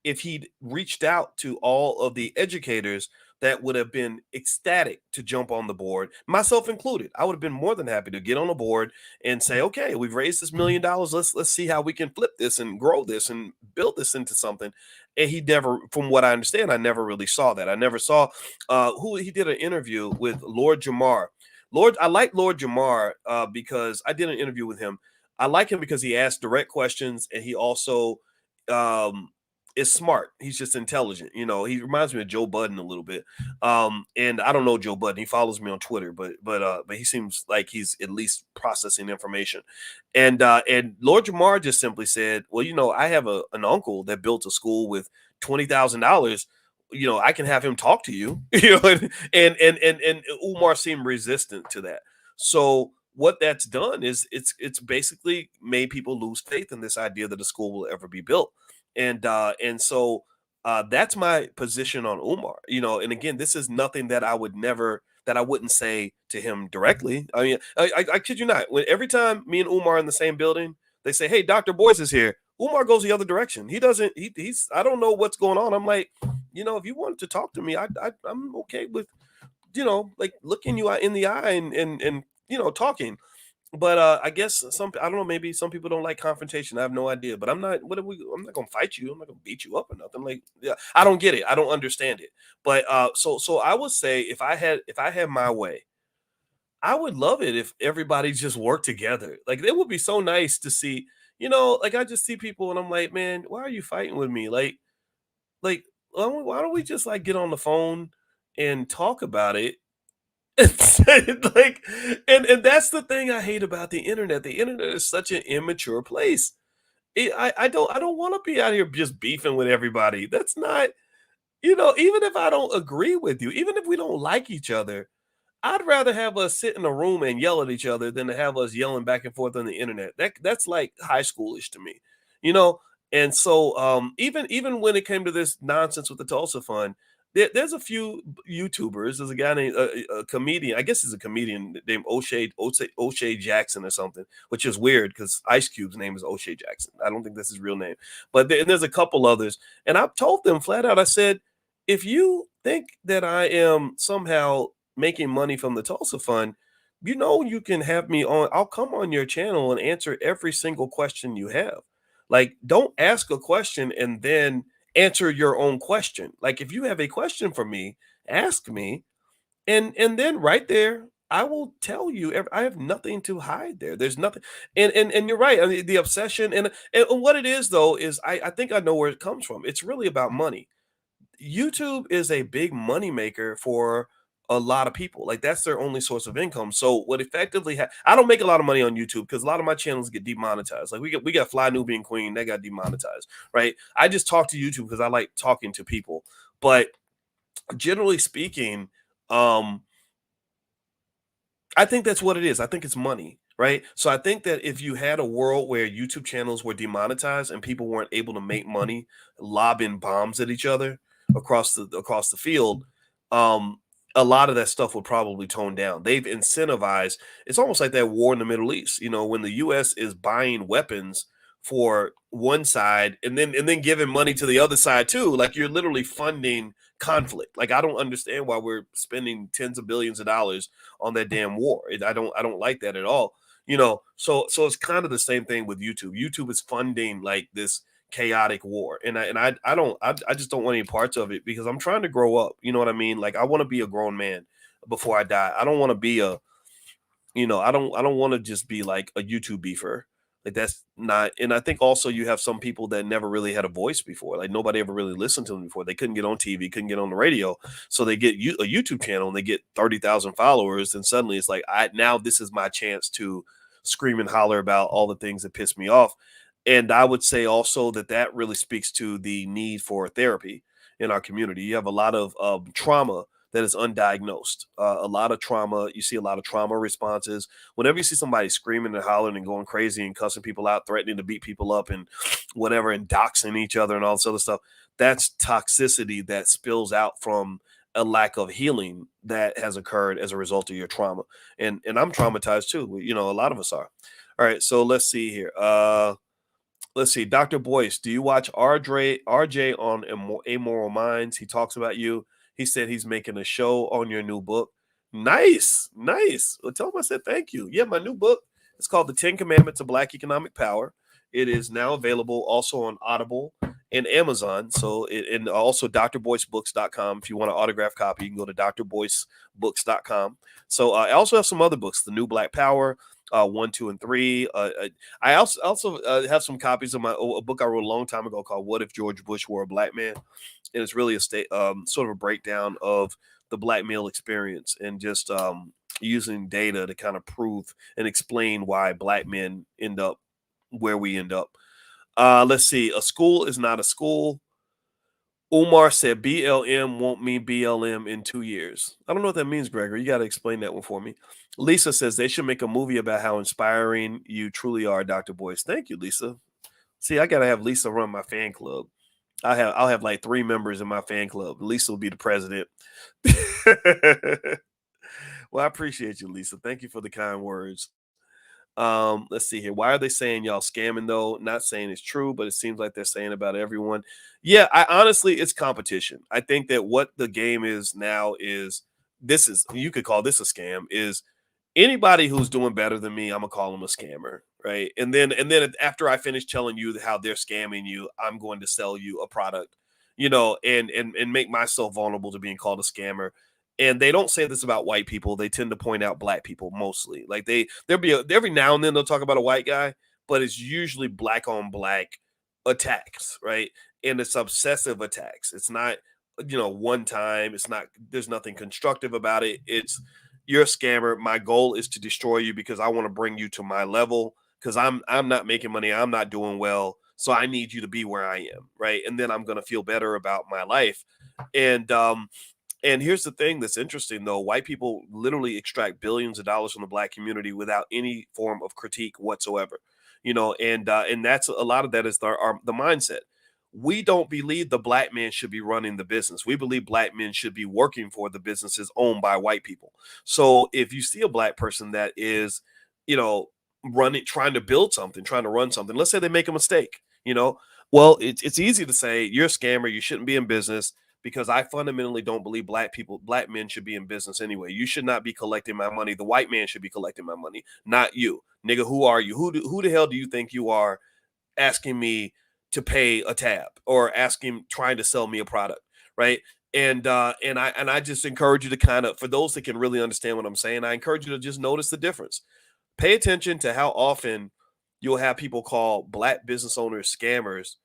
if he'd reached out to all of the educators that would have been ecstatic to jump on the board, myself included. I would have been more than happy to get on the board and say, okay, we've raised this $1 million. Let's see how we can flip this and grow this and build this into something. And he never, from what I understand, I never really saw that. I never saw who he did an interview with Lord Jamar. I like Lord Jamar because I did an interview with him. I like him because he asked direct questions, and he also um, is smart. He's just intelligent. He reminds me of Joe Budden a little bit. And I don't know Joe Budden. He follows me on Twitter, but he seems like he's at least processing information. And Lord Jamar just simply said, well, I have an uncle that built a school with $20,000. I can have him talk to you. And Umar seemed resistant to that. So what that's done is it's basically made people lose faith in this idea that a school will ever be built. And so that's my position on Umar. And again, this is nothing that I wouldn't say to him directly. I mean, I kid you not. Every time me and Umar are in the same building, they say, "Hey, Dr. Boyce is here." Umar goes the other direction. He doesn't. He's. I don't know what's going on. I'm like, if you wanted to talk to me, I'm okay with, like looking you in the eye and talking. But I guess I don't know, maybe some people don't like confrontation. I have no idea. But I'm not gonna fight you. I'm not gonna beat you up or nothing. Like, yeah, I don't get it. I don't understand it. But so I would say, if I had my way, I would love it if everybody just worked together. Like, it would be so nice to see, like, I just see people and I'm like, man, why are you fighting with me? Like, why don't we just like get on the phone and talk about it? It's like, and that's the thing I hate about the internet. The internet is such an immature place. I don't want to be out here just beefing with everybody. That's not, even if I don't agree with you, even if we don't like each other, I'd rather have us sit in a room and yell at each other than to have us yelling back and forth on the internet. That's like high schoolish to me, you know. And so, even when it came to this nonsense with the Tulsa Fund, there's a few YouTubers. There's a guy named a comedian. I guess he's a comedian named O'Shea Jackson or something, which is weird because Ice Cube's name is O'Shea Jackson. I don't think that's his real name, but and there's a couple others. And I've told them flat out. I said, if you think that I am somehow making money from the Tulsa Fund, you can have me on. I'll come on your channel and answer every single question you have. Like, don't ask a question and then answer your own question. Like, if you have a question for me, ask me, and then right there, I will tell you. I have nothing to hide there. There's nothing. And you're right. I mean, the obsession and what it is though is I think I know where it comes from. It's really about money. YouTube is a big money maker for a lot of people. Like, that's their only source of income. So what effectively I don't make a lot of money on YouTube because a lot of my channels get demonetized. Like, we got Fly Nubian Queen that got demonetized, right? I just talk to YouTube because I like talking to people. But generally speaking, um I think that's what it is. I think it's money, right? So I think that if you had a world where YouTube channels were demonetized and people weren't able to make money lobbing bombs at each other across the field, um, a lot of that stuff would probably tone down. They've incentivized. It's almost like that war in the Middle East. You know, when the U.S. is buying weapons for one side and then giving money to the other side too, like you're literally funding conflict. Like I don't understand why we're spending tens of billions of dollars on that damn war. I don't like that at all. You know, so it's kind of the same thing with YouTube. YouTube is funding like this chaotic war, and I just don't want any parts of it because I'm trying to grow up. You know what I mean? Like I want to be a grown man before I die. I don't want to be a I don't want to just be like a YouTube beefer. Like that's not. And I think also you have some people that never really had a voice before. Like nobody ever really listened to them before. They couldn't get on TV, couldn't get on the radio, so they get a YouTube channel and they get 30,000 followers. And suddenly it's like, I now this is my chance to scream and holler about all the things that piss me off. And I would say also that that really speaks to the need for therapy in our community. You have a lot of trauma that is undiagnosed. A lot of trauma. You see a lot of trauma responses. Whenever you see somebody screaming and hollering and going crazy and cussing people out, threatening to beat people up and whatever, and doxing each other and all this other stuff, that's toxicity that spills out from a lack of healing that has occurred as a result of your trauma. And I'm traumatized too. You know, a lot of us are. All right, so let's see here. Let's see, Dr. Boyce, do you watch RJ on Amoral Minds? He talks about you. He said he's making a show on your new book. Nice, nice. Well, tell him I said thank you. Yeah, my new book. It's called The 10 Commandments of Black Economic Power. It is now available also on Audible and Amazon. So, and also drboycebooks.com. If you want an autograph copy, you can go to drboycebooks.com. So, I also have some other books, The New Black Power, 1, 2, and 3. I also have some copies of a book I wrote a long time ago called "What If George Bush Were a Black Man," and it's really a sort of a breakdown of the black male experience and just using data to kind of prove and explain why black men end up where we end up. Let's see. A school is not a school. Umar said BLM won't mean BLM in 2 years. I don't know what that means, Gregory. You got to explain that one for me. Lisa says they should make a movie about how inspiring you truly are, Dr. Boyce. Thank you, Lisa. See, I got to have Lisa run my fan club. I'll have like 3 members in my fan club. Lisa will be the president. Well, I appreciate you, Lisa. Thank you for the kind words. Let's see here. Why are they saying y'all scamming though? Not saying it's true, but it seems like they're saying about everyone. Yeah, I honestly, it's competition. I think that what the game is now is this is you could call this a scam. Is anybody who's doing better than me, I'm gonna call them a scammer, right? And then after I finish telling you how they're scamming you, I'm going to sell you a product, and make myself vulnerable to being called a scammer. And they don't say this about white people. They tend to point out black people mostly. Like every now and then they'll talk about a white guy, but it's usually black on black attacks, right? And it's obsessive attacks. It's not, one time. It's not. There's nothing constructive about it. It's you're a scammer. My goal is to destroy you because I want to bring you to my level because I'm not making money. I'm not doing well. So I need you to be where I am, right? And then I'm gonna feel better about my life. And here's the thing that's interesting though: white people literally extract billions of dollars from the black community without any form of critique whatsoever. And that's a lot of that is the mindset. We don't believe the black man should be running the business. We believe black men should be working for the businesses owned by white people. So if you see a black person that is, you know, running, trying to build something, trying to run something, let's say they make a mistake, well, it's easy to say you're a scammer, you shouldn't be in business because I fundamentally don't believe black men should be in business anyway. You should not be collecting my money. The white man should be collecting my money, not you. Nigga, who are you? Who the hell do you think you are asking me to pay a tab or asking trying to sell me a product, right? And I just encourage you to kind of, for those that can really understand what I'm saying, I encourage you to just notice the difference. Pay attention to how often you'll have people call black business owners scammers,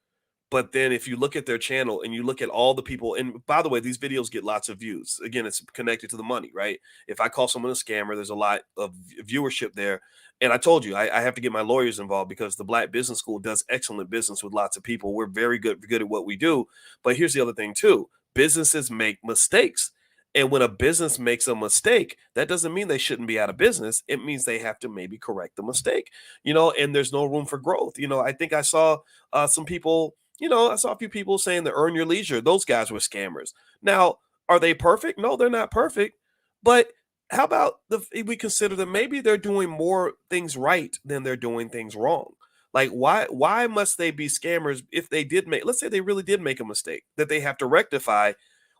but then if you look at their channel and you look at all the people, and by the way, these videos get lots of views. Again, it's connected to the money, right? If I call someone a scammer, there's a lot of viewership there. And I told you, I have to get my lawyers involved because the Black Business School does excellent business with lots of people. We're very good at what we do. But here's the other thing too. Businesses make mistakes. And when a business makes a mistake, that doesn't mean they shouldn't be out of business. It means they have to maybe correct the mistake, and there's no room for growth. I think I saw some people, I saw a few people saying the earn your leisure, those guys were scammers. Now, are they perfect? No, they're not perfect. But how about we consider that maybe they're doing more things right than they're doing things wrong? Like why must they be scammers if they did make, let's say they really did make a mistake that they have to rectify?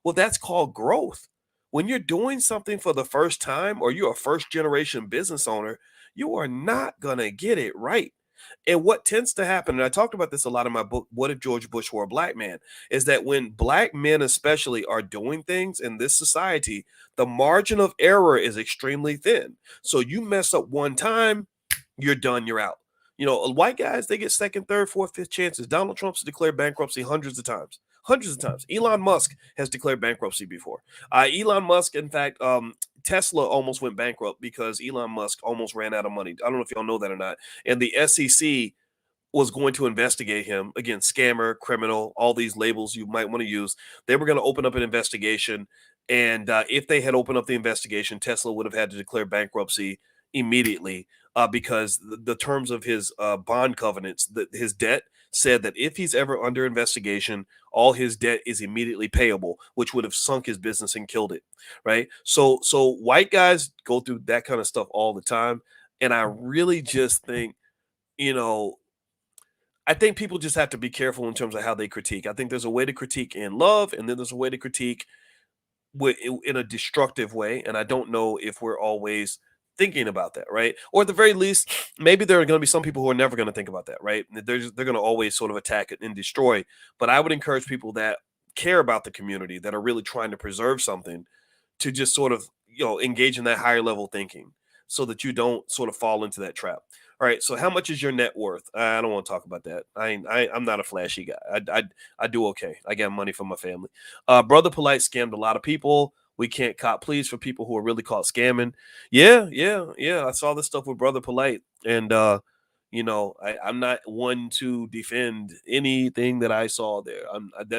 Well, that's called growth. When you're doing something for the first time or you're a first generation business owner, you are not going to get it right. And what tends to happen, and I talked about this a lot in my book, What If George Bush Were a Black Man, is that when black men, especially, are doing things in this society, the margin of error is extremely thin. So you mess up one time, you're done, you're out. White guys, they get second, third, fourth, fifth chances. Donald Trump's declared bankruptcy hundreds of times. Hundreds of times. Elon Musk has declared bankruptcy before. Elon Musk, in fact, Tesla almost went bankrupt because Elon Musk almost ran out of money. I don't know if y'all know that or not. And the SEC was going to investigate him again, scammer, criminal, all these labels you might want to use. They were going to open up an investigation. And if they had opened up the investigation, Tesla would have had to declare bankruptcy immediately because the terms of his bond covenants, his debt said that if he's ever under investigation, all his debt is immediately payable, which would have sunk his business and killed it. Right. So white guys go through that kind of stuff all the time. And I really just think, you know, I think people just have to be careful in terms of how they critique. I think there's a way to critique in love, and then there's a way to critique in a destructive way. And I don't know if we're always thinking about that, right? Or at the very least, maybe there are going to be some people who are never going to think about that, right? They're going to always sort of attack it and destroy. But I would encourage people that care about the community, that are really trying to preserve something, to just sort of engage in that higher level thinking so that you don't sort of fall into that trap. All right, so how much is your net worth? I don't want to talk about that. I'm not a flashy guy. I do okay. I got money from my family. Brother Polite scammed a lot of people. We can't cop pleas for people who are really caught scamming. Yeah. I saw this stuff with Brother Polite, and I'm not one to defend anything that I saw there.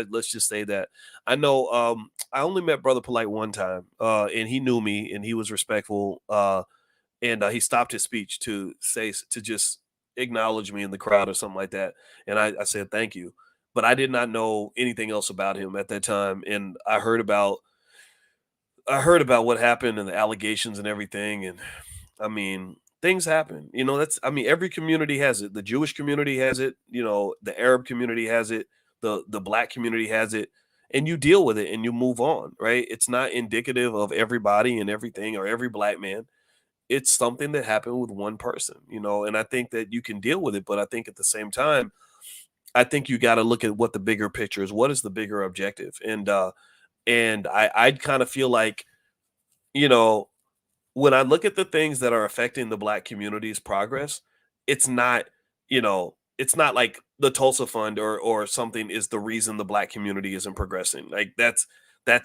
Let's just say that I know. I only met Brother Polite one time, and he knew me, and he was respectful. And he stopped his speech to just acknowledge me in the crowd or something like that. And I said thank you, but I did not know anything else about him at that time. And I heard about what happened and the allegations and everything. And I mean, things happen. Every community has it. The Jewish community has it. The Arab community has it. The black community has it. And you deal with it and you move on, right? It's not indicative of everybody and everything or every black man. It's something that happened with one person, and I think that you can deal with it. But I think at the same time, I think you got to look at what the bigger picture is. What is the bigger objective? And I kind of feel like, you know, when I look at the things that are affecting the black community's progress, it's not, it's not like the Tulsa Fund or something is the reason the black community isn't progressing. Like that's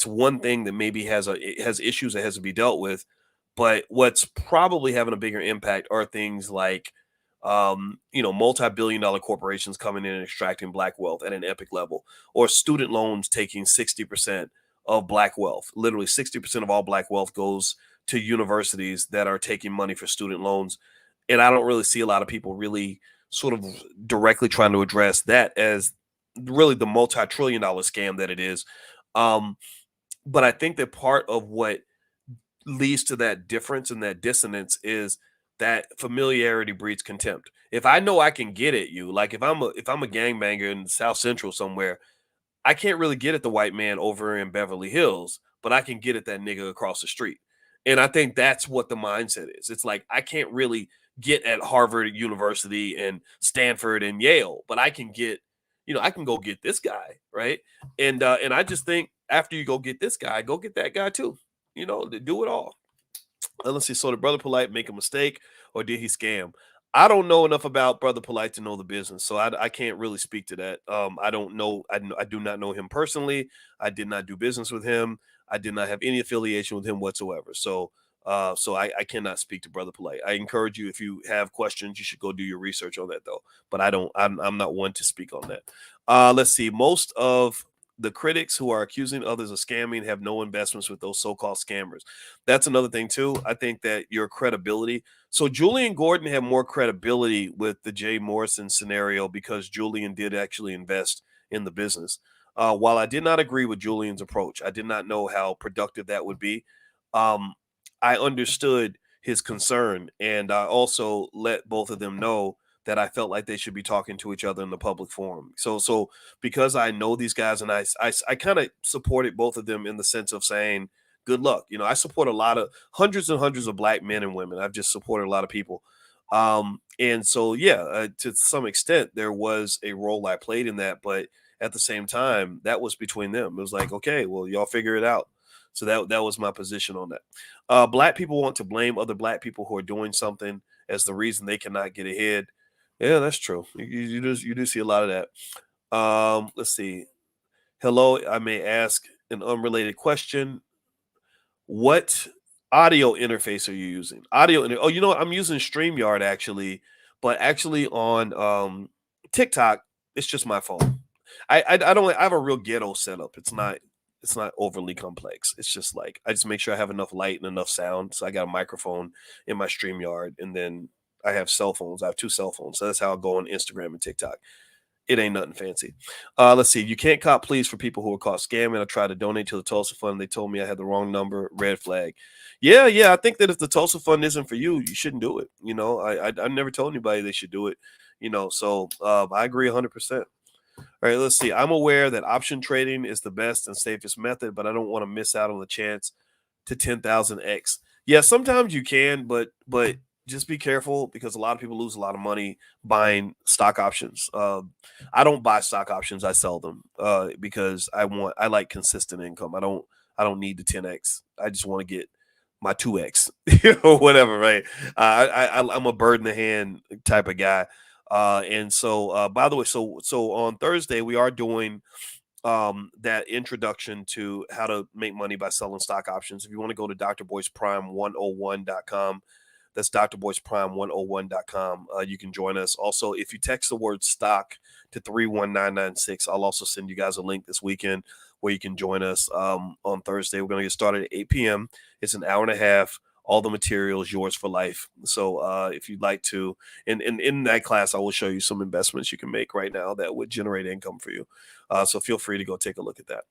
one thing that maybe it has issues that has to be dealt with. But what's probably having a bigger impact are things like multi-billion dollar corporations coming in and extracting black wealth at an epic level, or student loans taking 60% of black wealth. Literally 60% of all black wealth goes to universities that are taking money for student loans. And I don't really see a lot of people really sort of directly trying to address that as really the multi-trillion dollar scam that it is. Um, but I think that part of what leads to that difference and that dissonance is that familiarity breeds contempt. If I know I can get at you, like if I'm a gangbanger in South Central somewhere, I can't really get at the white man over in Beverly Hills, but I can get at that nigga across the street. And I think that's what the mindset is. It's like I can't really get at Harvard University and Stanford and Yale, but I can get, I can go get this guy, right? And I just think after you go get this guy, go get that guy too. Do it all. Let's see. So did Brother Polite make a mistake or did he scam? I don't know enough about Brother Polite to know the business, so I can't really speak to that. I don't know. I do not know him personally. I did not do business with him. I did not have any affiliation with him whatsoever. So I cannot speak to Brother Polite. I encourage you, if you have questions, you should go do your research on that though. But I don't. I'm not one to speak on that. Let's see. Most of The critics who are accusing others of scamming have no investments with those so-called scammers. That's another thing too. I think that your credibility. So Julian Gordon had more credibility with the Jay Morrison scenario because Julian did actually invest in the business. While I did not agree with Julian's approach, I did not know how productive that would be. Um, I understood his concern, and I also let both of them know that I felt like they should be talking to each other in the public forum. So because I know these guys, and I kind of supported both of them in the sense of saying, good luck. I support a lot of hundreds and hundreds of black men and women. I've just supported a lot of people. And so, yeah, to some extent, there was a role I played in that. But at the same time, that was between them. It was like, okay, well, y'all figure it out. So that was my position on that. Black people want to blame other black people who are doing something as the reason they cannot get ahead. Yeah, that's true. You do see a lot of that. Let's see. Hello, I may ask an unrelated question. What audio interface are you using? Oh, you know what? I'm using StreamYard actually, but actually on TikTok, it's just my phone. I don't I have a real ghetto setup. It's not overly complex. It's just like I just make sure I have enough light and enough sound. So I got a microphone in my StreamYard, and then I have cell phones. I have two cell phones. So that's how I go on Instagram and TikTok. It ain't nothing fancy. Let's see. You can't cop pleas for people who are caught scamming. I tried to donate to the Tulsa Fund. They told me I had the wrong number. Red flag. Yeah. I think that if the Tulsa Fund isn't for you, you shouldn't do it. I never told anybody they should do it. So I agree 100%. All right, let's see. I'm aware that option trading is the best and safest method, but I don't want to miss out on the chance to 10,000x. Yeah, sometimes you can, but just be careful because a lot of people lose a lot of money buying stock options. I don't buy stock options; I sell them because I like consistent income. I don't need the 10x. I just want to get my 2x, whatever. Right? I'm a bird in the hand type of guy. And so, by the way, so on Thursday we are doing that introduction to how to make money by selling stock options. If you want to go to drboyceprime101.com, that's drboyceprime101.com. You can join us. Also, if you text the word stock to 31996, I'll also send you guys a link this weekend where you can join us on Thursday. We're going to get started at 8 p.m. It's an hour and a half. All the material is yours for life. So if you'd like to, in that class, I will show you some investments you can make right now that would generate income for you. So feel free to go take a look at that.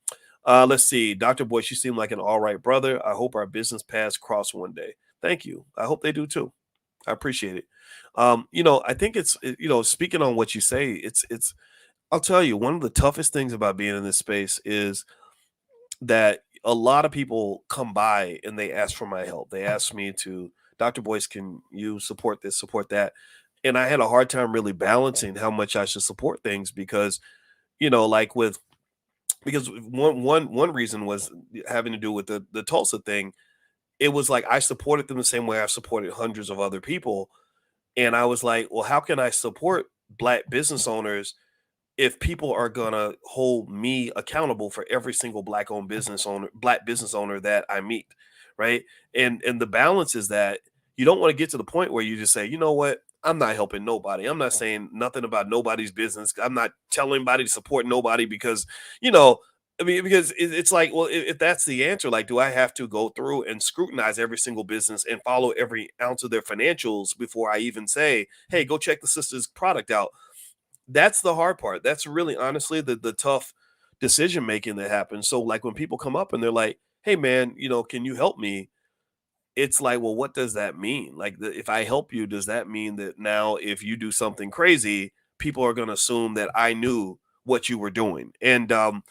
Let's see. Dr. Boyce, you seem like an all right brother. I hope our business paths cross one day. Thank you. I hope they do too. I appreciate it. I think speaking on what you say, I'll tell you, one of the toughest things about being in this space is that a lot of people come by and they ask for my help. They ask me to, Dr. Boyce, can you support this, support that? And I had a hard time really balancing how much I should support things because, like because one reason was having to do with the Tulsa thing. It was like I supported them the same way I've supported hundreds of other people. And I was like, well, how can I support Black business owners if people are gonna hold me accountable for every single black business owner that I meet, right? And the balance is that you don't want to get to the point where you just say, you know what, I'm not helping nobody. I'm not saying nothing about nobody's business. I'm not telling anybody to support nobody because, because it's like, well, if that's the answer, like, do I have to go through and scrutinize every single business and follow every ounce of their financials before I even say, hey, go check the sister's product out? That's the hard part. That's really honestly the tough decision making that happens. So like when people come up and they're like, "Hey man, can you help me?" It's like, well, what does that mean? Like, if I help you, does that mean that now if you do something crazy, people are going to assume that I knew what you were doing? And I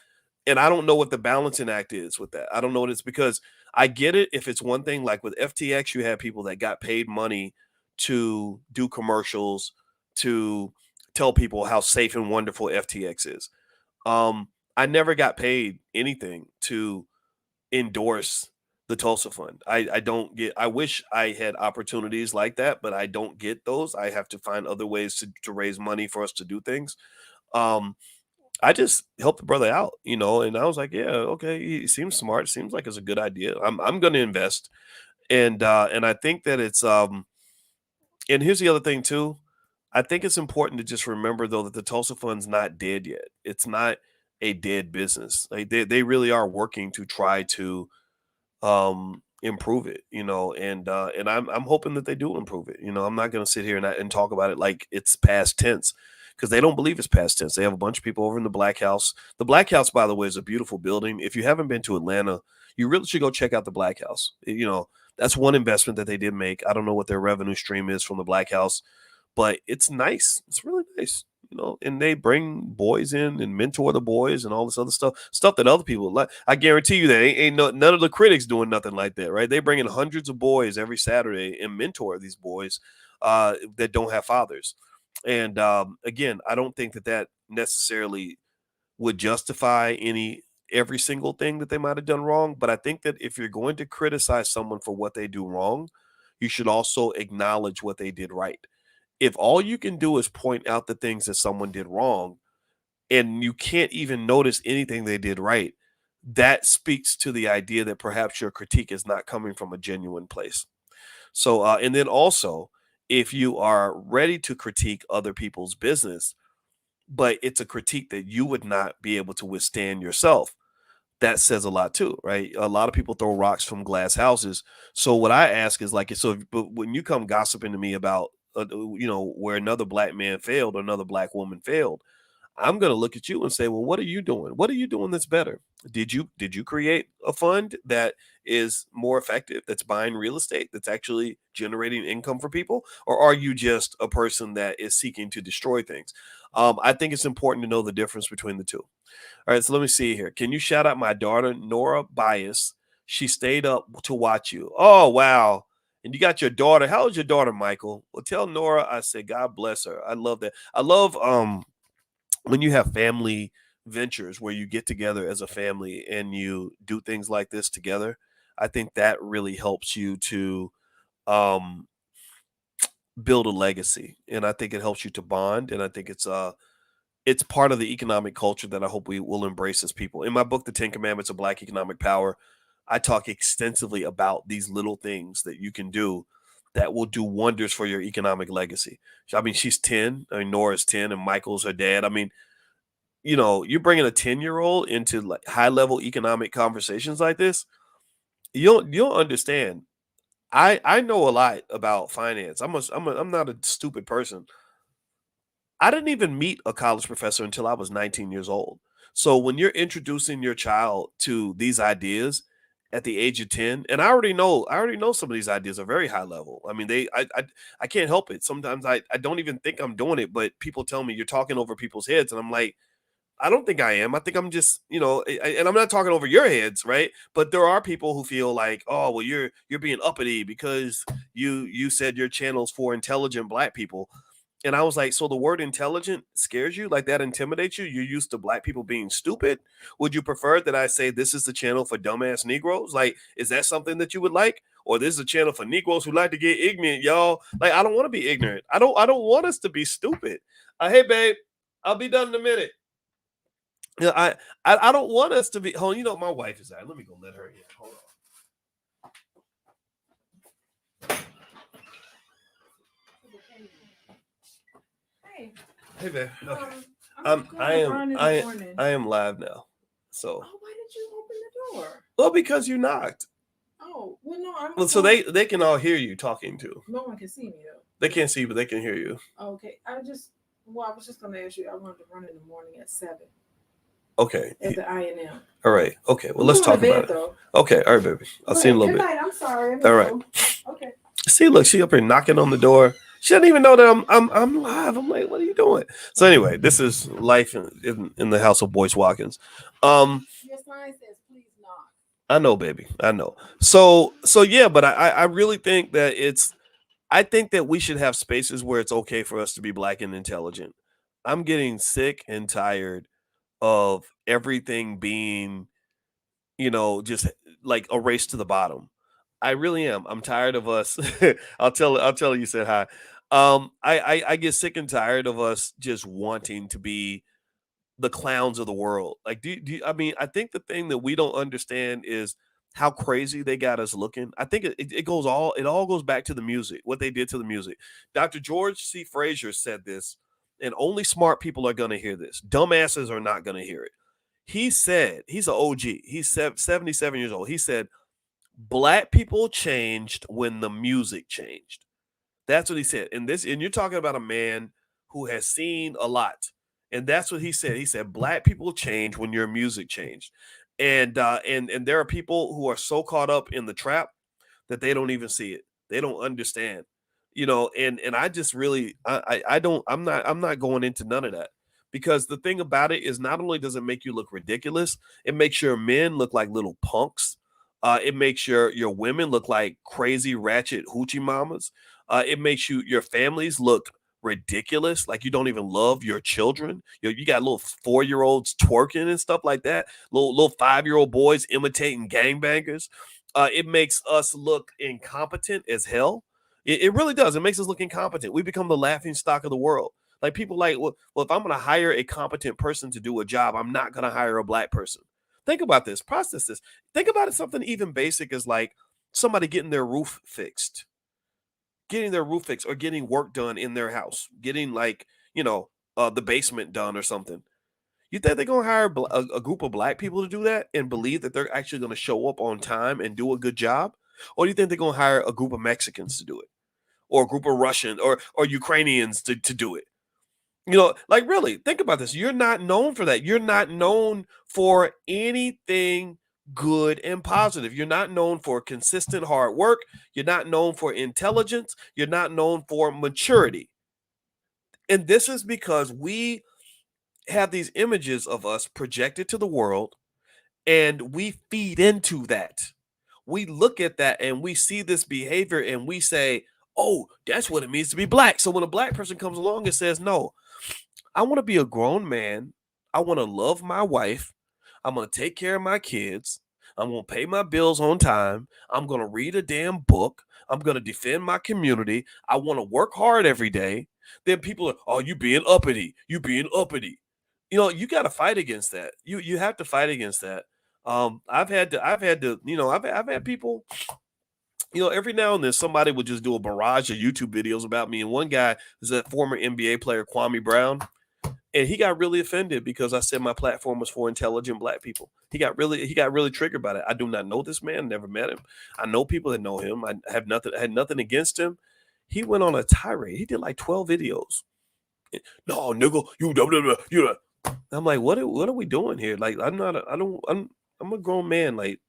don't know what the balancing act is with that. I don't know what it's because I get it if it's one thing like with FTX, you have people that got paid money to do commercials to tell people how safe and wonderful FTX is. I never got paid anything to endorse the Tulsa Fund. I don't get I wish I had opportunities like that, but I don't get those. I have to find other ways to raise money for us to do things. Um, I just helped the brother out, and I was like, yeah, okay, he seems smart, seems like it's a good idea. I'm gonna invest. And I think that it's and here's the other thing too. I think it's important to just remember though that the Tulsa Fund's not dead yet. It's not a dead business. Like they really are working to try to improve it, and I'm hoping that they do improve it. I'm not going to sit here and talk about it like it's past tense, because they don't believe it's past tense. They have a bunch of people over in the Black House. The Black House, by the way, is a beautiful building. If you haven't been to Atlanta, you really should go check out the Black House. That's one investment that they did make. I don't know what their revenue stream is from the Black House, but it's nice. It's really nice. And they bring boys in and mentor the boys and all this other stuff that other people like. I guarantee you that none of the critics doing nothing like that, right? They bring in hundreds of boys every Saturday and mentor these boys that don't have fathers. And again, I don't think that necessarily would justify every single thing that they might have done wrong. But I think that if you're going to criticize someone for what they do wrong, you should also acknowledge what they did right. If all you can do is point out the things that someone did wrong and you can't even notice anything they did right, that speaks to the idea that perhaps your critique is not coming from a genuine place. So, and then also, if you are ready to critique other people's business, but it's a critique that you would not be able to withstand yourself, that says a lot too, right? A lot of people throw rocks from glass houses. So what I ask is like, but when you come gossiping to me about, where another black man failed or another black woman failed, I'm going to look at you and say, well, what are you doing? What are you doing that's better? Did you create a fund that is more effective, that's buying real estate, that's actually generating income for people? Or are you just a person that is seeking to destroy things? I think it's important to know the difference between the two. All right, so let me see here. Can you shout out my daughter, Nora Bias? She stayed up to watch you. Oh, wow. And you got your daughter. How old's your daughter, Michael? Well, tell Nora I said, God bless her. I love that. I love when you have family ventures where you get together as a family and you do things like this together. I think that really helps you to um, build a legacy, and I think it helps you to bond. And I think it's part of the economic culture that I hope we will embrace as people. In my book, The 10 Commandments of Black Economic Power, I talk extensively about these little things that you can do that will do wonders for your economic legacy. I mean, she's 10. I mean, Nora's 10 and Michael's her dad. I mean, you're bringing a 10-year-old into like high level economic conversations like this. You'll understand. I know a lot about finance. I'm not a stupid person. I didn't even meet a college professor until I was 19 years old. So when you're introducing your child to these ideas at the age of 10, and I already know some of these ideas are very high level. I mean, I can't help it. Sometimes I don't even think I'm doing it, but people tell me you're talking over people's heads, and I'm like, I don't think I am. I think I'm just, and I'm not talking over your heads, right? But there are people who feel like, oh, well, you're being uppity because you said your channel's for intelligent black people. And I was like, so the word intelligent scares you? Like that intimidates you? You're used to black people being stupid? Would you prefer that I say this is the channel for dumbass Negroes? Like, is that something that you would like? Or this is a channel for Negroes who like to get ignorant, y'all? Like, I don't want to be ignorant. I don't want us to be stupid. Hey, babe, I'll be done in a minute. I don't want us to be. Hold on, my wife is out. Let me go let her in. Hold on. Hey, babe. Okay. I am live now. So. Oh, why did you open the door? Well, because you knocked. Oh, well, no, I'm. Well, so they can all hear you talking too. No one can see me though. They can't see, but they can hear you. Okay, I was just gonna ask you. I wanted to run in the morning at 7. Okay. At the INM. All right. Okay. Well, let's talk about it. Though. Okay. All right, baby. I'll see you in a little bit. Good night. I'm sorry. All right. Okay. See, look, she up here knocking on the door. She doesn't even know that I'm live. I'm like, what are you doing? So anyway, this is life in the house of Boyce Watkins. Your sign says please knock. I know, baby. I know. So yeah, but I really think that I think that we should have spaces where it's okay for us to be black and intelligent. I'm getting sick and tired of everything being, just like a race to the bottom. I really am. I'm tired of us. I'll tell you said hi. I get sick and tired of us just wanting to be the clowns of the world. Like, I mean, I think the thing that we don't understand is how crazy they got us looking. I think it all goes back to the music, what they did to the music. Dr. George C. Frazier said this, and only smart people are going to hear this. Dumbasses are not going to hear it. He said, he's an OG. He's 77 years old. He said, black people changed when the music changed. That's what he said. And you're talking about a man who has seen a lot. And that's what he said. He said, black people change when your music changed. And there are people who are so caught up in the trap that they don't even see it. They don't understand. And I just really I don't I'm not going into none of that. Because the thing about it is, not only does it make you look ridiculous, it makes your men look like little punks. It makes your women look like crazy ratchet hoochie mamas. It makes your families look ridiculous, like you don't even love your children. You got little 4-year-olds twerking and stuff like that. Little 5-year-old boys imitating gangbangers. It makes us look incompetent as hell. It really does. It makes us look incompetent. We become the laughing stock of the world. Like people like, well, if I'm going to hire a competent person to do a job, I'm not going to hire a black person. Think about this. Process this. Think about it. Something even basic as like somebody getting their roof fixed, or getting work done in their house, getting like, the basement done or something. You think they're going to hire a group of black people to do that and believe that they're actually going to show up on time and do a good job? Or do you think they're going to hire a group of Mexicans to do it, or a group of Russians or Ukrainians to do it? Like really, think about this. You're not known for that. You're not known for anything good and positive. You're not known for consistent hard work. You're not known for intelligence. You're not known for maturity. And this is because we have these images of us projected to the world, and we feed into that. We look at that and we see this behavior and we say, oh, that's what it means to be black. So when a black person comes along and says, no, I want to be a grown man. I want to love my wife. I'm going to take care of my kids. I'm going to pay my bills on time. I'm going to read a damn book. I'm going to defend my community. I want to work hard every day. Then people are, oh, you being uppity. You being uppity. You got to fight against that. You have to fight against that. I've had to, I've had people, every now and then somebody would just do a barrage of YouTube videos about me. And one guy is a former NBA player, Kwame Brown. And he got really offended because I said my platform was for intelligent black people. He got really triggered by it. I do not know this man, never met him. I know people that know him. I had nothing against him. He went on a tirade. He did like 12 videos. No, nigga, you. I'm like, what are we doing here? Like, I'm a grown man. Like,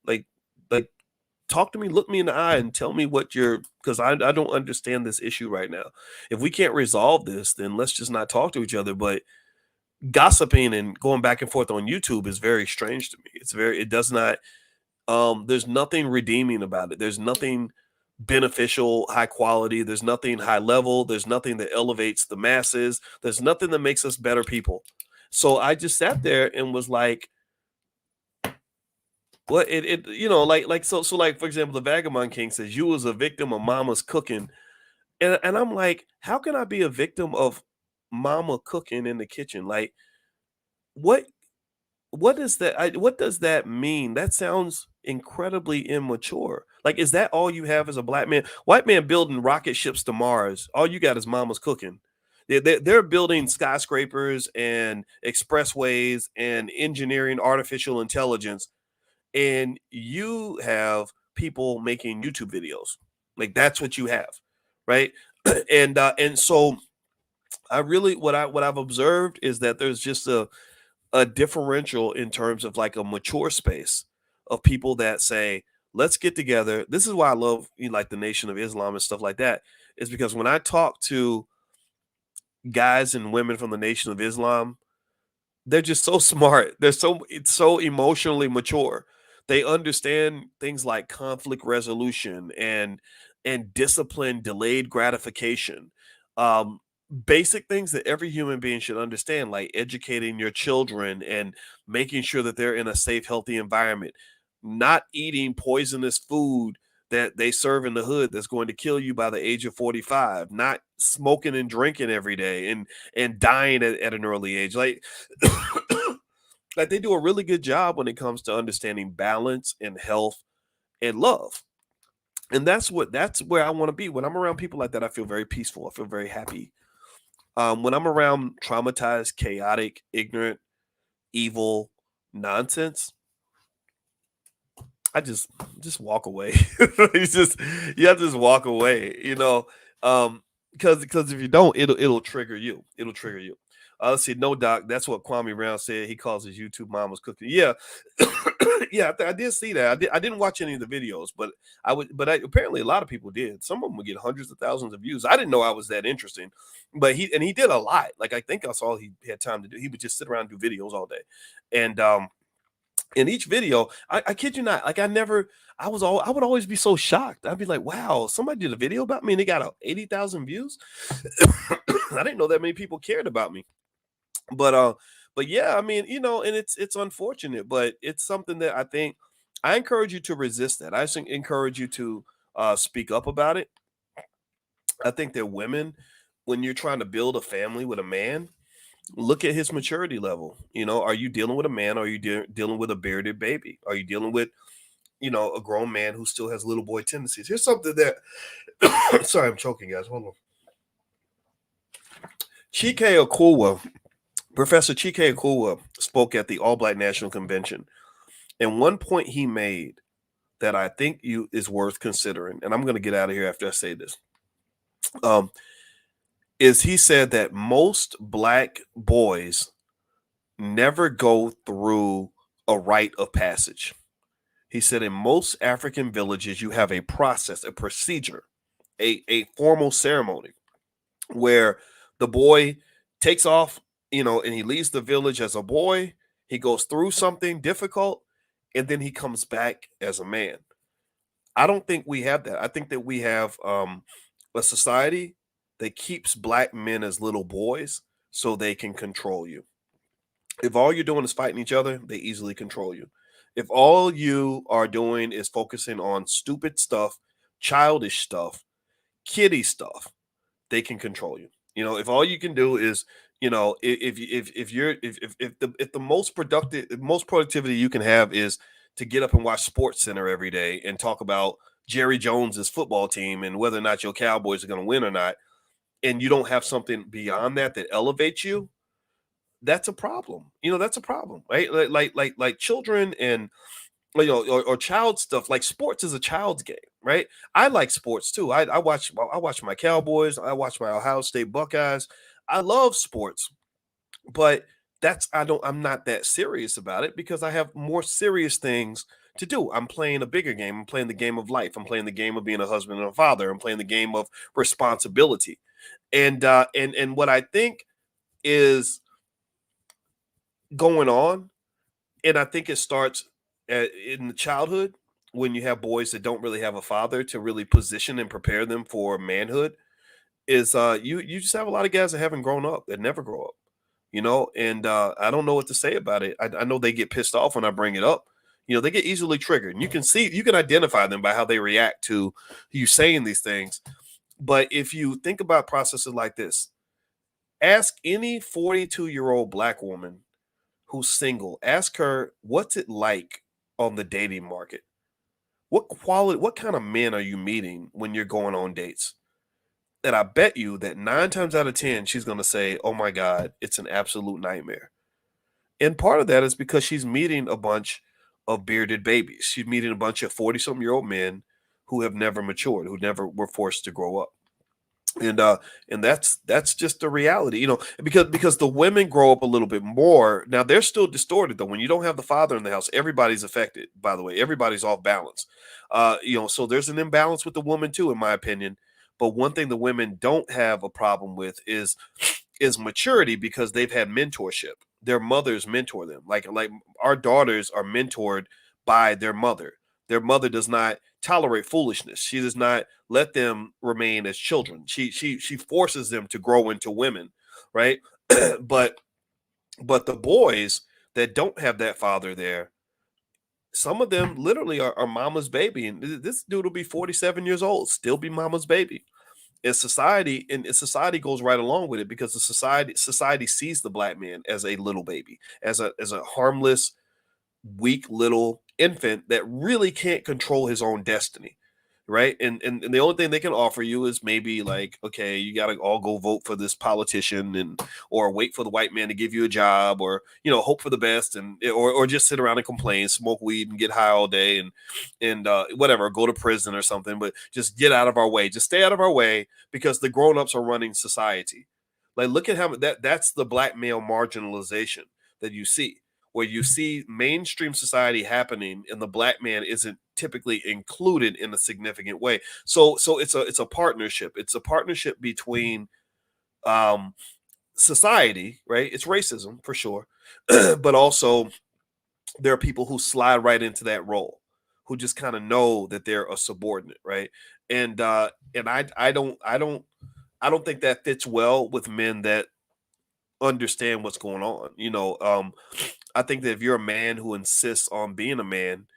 talk to me, look me in the eye and tell me because I don't understand this issue right now. If we can't resolve this, then let's just not talk to each other. But gossiping and going back and forth on YouTube is very strange to me. It does not, there's nothing redeeming about it. There's nothing beneficial, high quality. There's nothing high level. There's nothing that elevates the masses. There's nothing that makes us better people. So I just sat there and was like, what so like, for example, the Vagabond King says, you was a victim of mama's cooking. And I'm like, how can I be a victim of mama cooking in the kitchen? Like, what does that mean? That sounds incredibly immature. Like, is that all you have as a black man? White man building rocket ships to Mars. All you got is mama's cooking. They're building skyscrapers and expressways and engineering artificial intelligence, and you have people making YouTube videos. Like, that's what you have, right? And so I really what I've observed is that there's just a differential in terms of like a mature space of people that say, let's get together. This is why I love like the Nation of Islam and stuff like that, is because when I talk to guys and women from the Nation of Islam, they're just so smart. It's so emotionally mature. They understand things like conflict resolution and discipline, delayed gratification. Um, Basic things that every human being should understand, like educating your children and making sure that they're in a safe, healthy environment, not eating poisonous food that they serve in the hood that's going to kill you by the age of 45, not smoking and drinking every day and dying at an early age. Like, like they do a really good job when it comes to understanding balance and health and love. And that's where I want to be. When I'm around people like that, I feel very peaceful. I feel very happy. When I'm around traumatized, chaotic, ignorant, evil, nonsense, I just walk away. It's just you have to just walk away, because if you don't, it'll trigger you. It'll trigger you. Let's see, no doc. That's what Kwame Brown said. He calls his YouTube mama's cooking. Yeah, yeah. I did see that. I didn't watch any of the videos, but I would. But apparently, a lot of people did. Some of them would get hundreds of thousands of views. I didn't know I was that interesting, but he did a lot. Like I think that's all he had time to do. He would just sit around and do videos all day, and in each video, I kid you not, like I would always be so shocked. I'd be like, wow, somebody did a video about me and they got 80,000 views. I didn't know that many people cared about me. But yeah, I mean, and it's unfortunate, but it's something that I think I encourage you to resist that. I just encourage you to speak up about it. I think that women, when you're trying to build a family with a man, look at his maturity level. Are you dealing with a man? Or are you dealing with a bearded baby? Are you dealing with, a grown man who still has little boy tendencies? Here's something that, sorry, I'm choking, guys. Hold on. Chike Okowa, Professor Chike Okowa spoke at the All Black National Convention. And one point he made that I think is worth considering, and I'm going to get out of here after I say this, is he said that most black boys never go through a rite of passage. He said in most African villages, you have a process, a procedure, a formal ceremony where the boy takes off, and he leaves the village as a boy. He goes through something difficult, and then he comes back as a man. I don't think we have that. I think that we have a society that keeps black men as little boys so they can control you. If all you're doing is fighting each other, they easily control you. If all you are doing is focusing on stupid stuff, childish stuff, kiddie stuff, they can control you. If all you can do is, if the most productivity you can have is to get up and watch Sports Center every day and talk about Jerry Jones's football team and whether or not your Cowboys are going to win or not, and you don't have something beyond that elevates you, that's a problem. That's a problem, right? Like children and or child stuff. Like sports is a child's game, right? I like sports too. I watch my Cowboys. I watch my Ohio State Buckeyes. I love sports, but I'm not that serious about it because I have more serious things to do. I'm playing a bigger game. I'm playing the game of life. I'm playing the game of being a husband and a father. I'm playing the game of responsibility. And what I think is going on, and I think it starts in the childhood when you have boys that don't really have a father to really position and prepare them for manhood, is you just have a lot of guys that haven't grown up, that never grow up, and I don't know what to say about it. I know they get pissed off when I bring it up. They get easily triggered, and you can identify them by how they react to you saying these things. But if you think about processes like this, ask any 42-year-old black woman who's single, ask her, what's it like on the dating market? What kind of men are you meeting when you're going on dates? And I bet you that 9 times out of 10, she's going to say, oh my God, it's an absolute nightmare. And part of that is because she's meeting a bunch of bearded babies. She's meeting a bunch of 40-something-year-old men who have never matured, who never were forced to grow up. And that's just the reality, because the women grow up a little bit more. Now they're still distorted though. When you don't have the father in the house, everybody's affected. By the way, everybody's off balance. So there's an imbalance with the woman too, in my opinion. But one thing the women don't have a problem with is maturity, because they've had mentorship. Their mothers mentor them. Like our daughters are mentored by their mother. Their mother does not tolerate foolishness. She does not let them remain as children. She forces them to grow into women, right? but the boys that don't have that father there, some of them literally are mama's baby. And this dude will be 47 years old, still be mama's baby. And society goes right along with it, because the society sees the black man as a little baby, as a harmless, weak little infant that really can't control his own destiny, right? And the only thing they can offer you is maybe like, okay, you got to all go vote for this politician, and or wait for the white man to give you a job, or hope for the best, and or just sit around and complain, smoke weed, and get high all day, and whatever, go to prison or something. But just get out of our way, just stay out of our way, because the grown-ups are running society. Like, look at how that's the black male marginalization that you see, where you see mainstream society happening and the black man isn't typically included in a significant way. So it's a partnership. It's a partnership between um society, right? It's racism for sure. But also there are people who slide right into that role, who just kind of know that they're a subordinate, right? And I don't think that fits well with men that understand what's going on. I think that if you're a man who insists on being a man,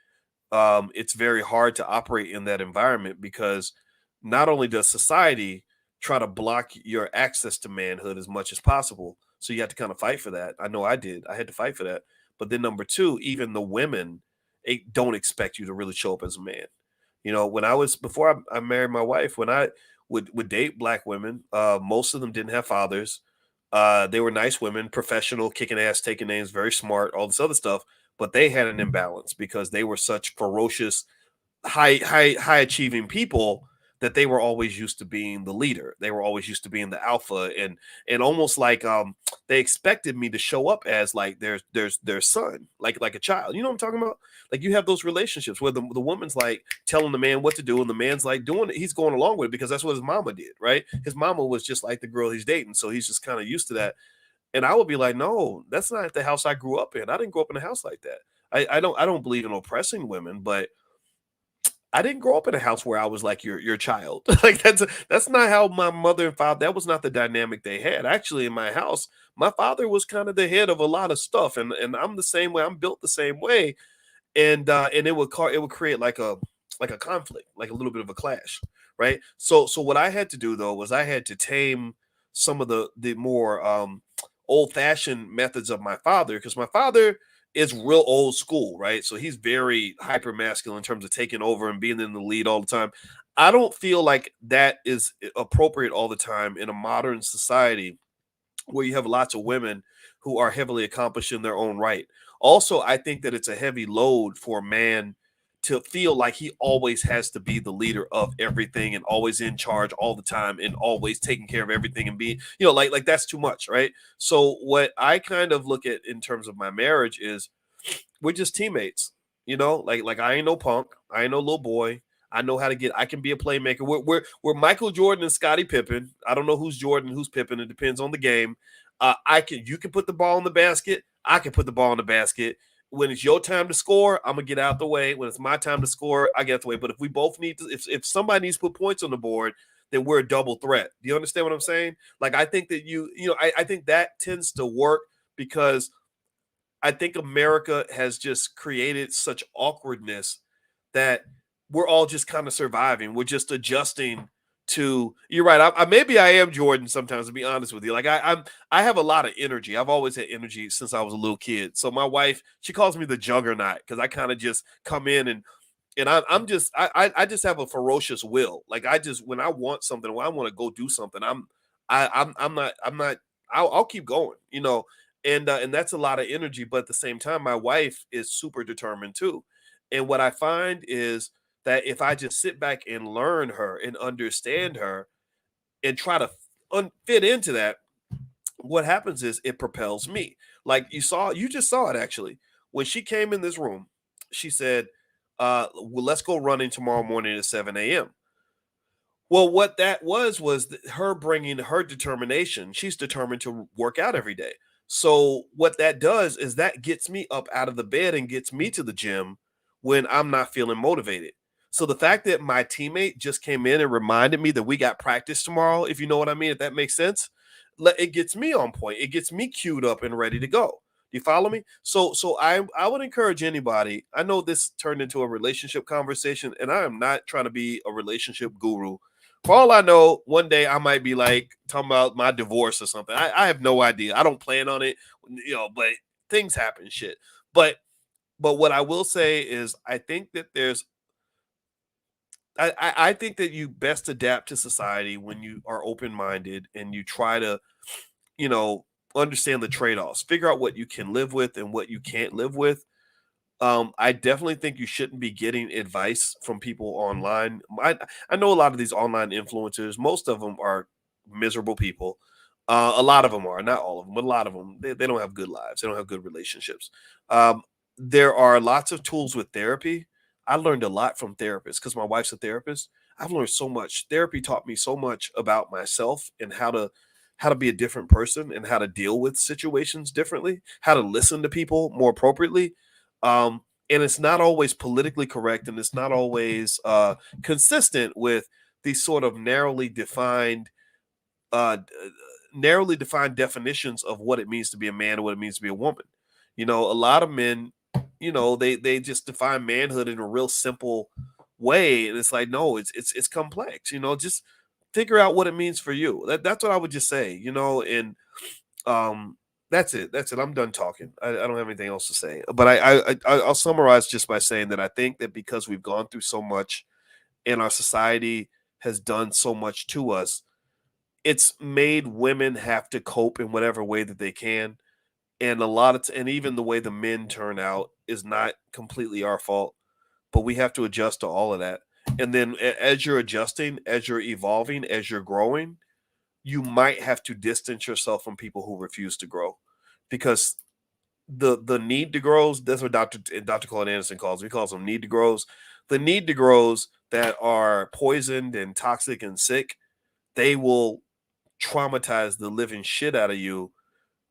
it's very hard to operate in that environment, because not only does society try to block your access to manhood as much as possible, so you have to kind of fight for that. I know I did. I had to fight for that. But then number two, even the women don't expect you to really show up as a man. When I was before I married my wife, when I would date black women, most of them didn't have fathers. They were nice women, professional, kicking ass, taking names, very smart, all this other stuff. But they had an imbalance because they were such ferocious, high achieving people, that they were always used to being the leader. They were always used to being the alpha, and almost like they expected me to show up as like their son, like a child. You know what I'm talking about? Like, you have those relationships where the woman's like telling the man what to do, and the man's like doing it. He's going along with it because that's what his mama did, right? His mama was just like the girl he's dating, so he's just kind of used to that. And I would be like, no, that's not the house I grew up in. I didn't grow up in a house like that. I don't believe in oppressing women, but I didn't grow up in a house where I was like your child. Like, that's not how my mother and father. That was not the dynamic they had. Actually, in my house, my father was kind of the head of a lot of stuff, and I'm the same way. I'm built the same way, and it would create like a conflict, like a little bit of a clash, right? So what I had to do though was I had to tame some of the more old fashioned methods of my father, because my father is real old school, right? So he's very hyper masculine in terms of taking over and being in the lead all the time. I don't feel like that is appropriate all the time in a modern society where you have lots of women who are heavily accomplished in their own right. Also, I think that it's a heavy load for a man to feel like he always has to be the leader of everything and always in charge all the time and always taking care of everything and being, like that's too much, right? So what I kind of look at in terms of my marriage is we're just teammates. Like I ain't no punk. I ain't no little boy. I know how to get. I can be a playmaker. We're Michael Jordan and Scottie Pippen. I don't know who's Jordan, who's Pippen. It depends on the game. You can put the ball in the basket. I can put the ball in the basket. When it's your time to score, I'm gonna get out the way. When it's my time to score, I get out the way. But if we both need to, if somebody needs to put points on the board, then we're a double threat. Do you understand what I'm saying? Like, I think that I think that tends to work because I think America has just created such awkwardness that we're all just kind of surviving. We're just adjusting to. You're right. Maybe I am Jordan sometimes. To be honest with you, like I have a lot of energy. I've always had energy since I was a little kid. So my wife, she calls me the Juggernaut because I kind of just come in and I'm just I just have a ferocious will. Like, I just, when I want something, when I want to go do something, I'm not I'll keep going. And that's a lot of energy. But at the same time, my wife is super determined too. And what I find is that if I just sit back and learn her and understand her and try to fit into that, what happens is it propels me. Like, you just saw it actually. When she came in this room, she said, well, let's go running tomorrow morning at 7 a.m. Well, what that was her bringing her determination. She's determined to work out every day. So what that does is that gets me up out of the bed and gets me to the gym when I'm not feeling motivated. So the fact that my teammate just came in and reminded me that we got practice tomorrow, if you know what I mean, if that makes sense, it gets me on point. It gets me queued up and ready to go. Do you follow me? So I would encourage anybody. I know this turned into a relationship conversation, and I am not trying to be a relationship guru. For all I know, one day I might be like talking about my divorce or something. I have no idea. I don't plan on it, but things happen, shit. But what I will say is I think that there's I think that you best adapt to society when you are open-minded and you try to, you know, understand the trade-offs, figure out what you can live with and what you can't live with. I definitely think you shouldn't be getting advice from people online. I know a lot of these online influencers. Most of them are miserable people. A lot of them are, not all of them, but a lot of them. They don't have good lives. They don't have good relationships. Um, there are lots of tools with therapy. I learned a lot from therapists because my wife's a therapist. I've learned so much. Therapy taught me so much about myself and how to be a different person and how to deal with situations differently, how to listen to people more appropriately. And it's not always politically correct, and it's not always consistent with these sort of uh, narrowly defined definitions of what it means to be a man or what it means to be a woman. You know, a lot of men, they just define manhood in a real simple way, and it's like, no, it's complex. Just figure out what it means for you. That's what I would just say. And um, that's it. That's it. I'm done talking. I don't have anything else to say. But I'll summarize just by saying that I think that because we've gone through so much and our society has done so much to us, it's made women have to cope in whatever way that they can. And and even the way the men turn out is not completely our fault, but we have to adjust to all of that. And then as you're adjusting, as you're evolving, as you're growing, you might have to distance yourself from people who refuse to grow, because the need to grows, that's what Dr. Colin Anderson calls them. He calls them need to grows. The need to grows that are poisoned and toxic and sick, they will traumatize the living shit out of you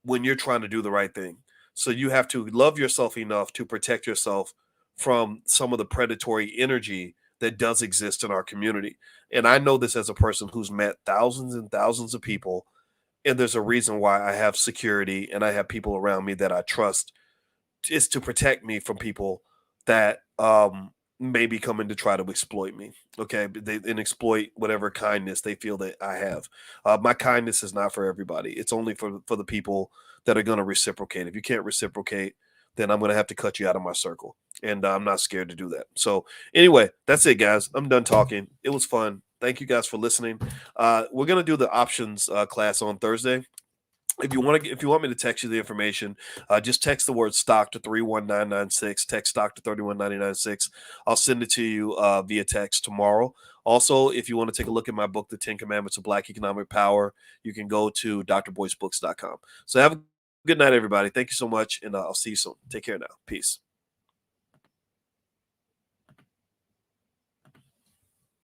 when you're trying to do the right thing. So you have to love yourself enough to protect yourself from some of the predatory energy that does exist in our community. And I know this as a person who's met thousands and thousands of people, and there's a reason why I have security and I have people around me that I trust, is to protect me from people that may be coming to try to exploit me. Okay, and exploit whatever kindness they feel that I have. My kindness is not for everybody. It's only for the people that are going to reciprocate. If you can't reciprocate, then I'm going to have to cut you out of my circle, and I'm not scared to do that. So anyway, that's it, guys. I'm done talking. It was fun. Thank you guys for listening. We're gonna do the options class on Thursday. If you want me to text you the information, just text the word stock to 31996. Text stock to 31996. I'll send it to you via text tomorrow. Also, if you want to take a look at my book, The 10 Commandments of Black Economic Power, you can go to drboycebooks.com. So have a good night, everybody. Thank you so much, and I'll see you soon. Take care now. Peace.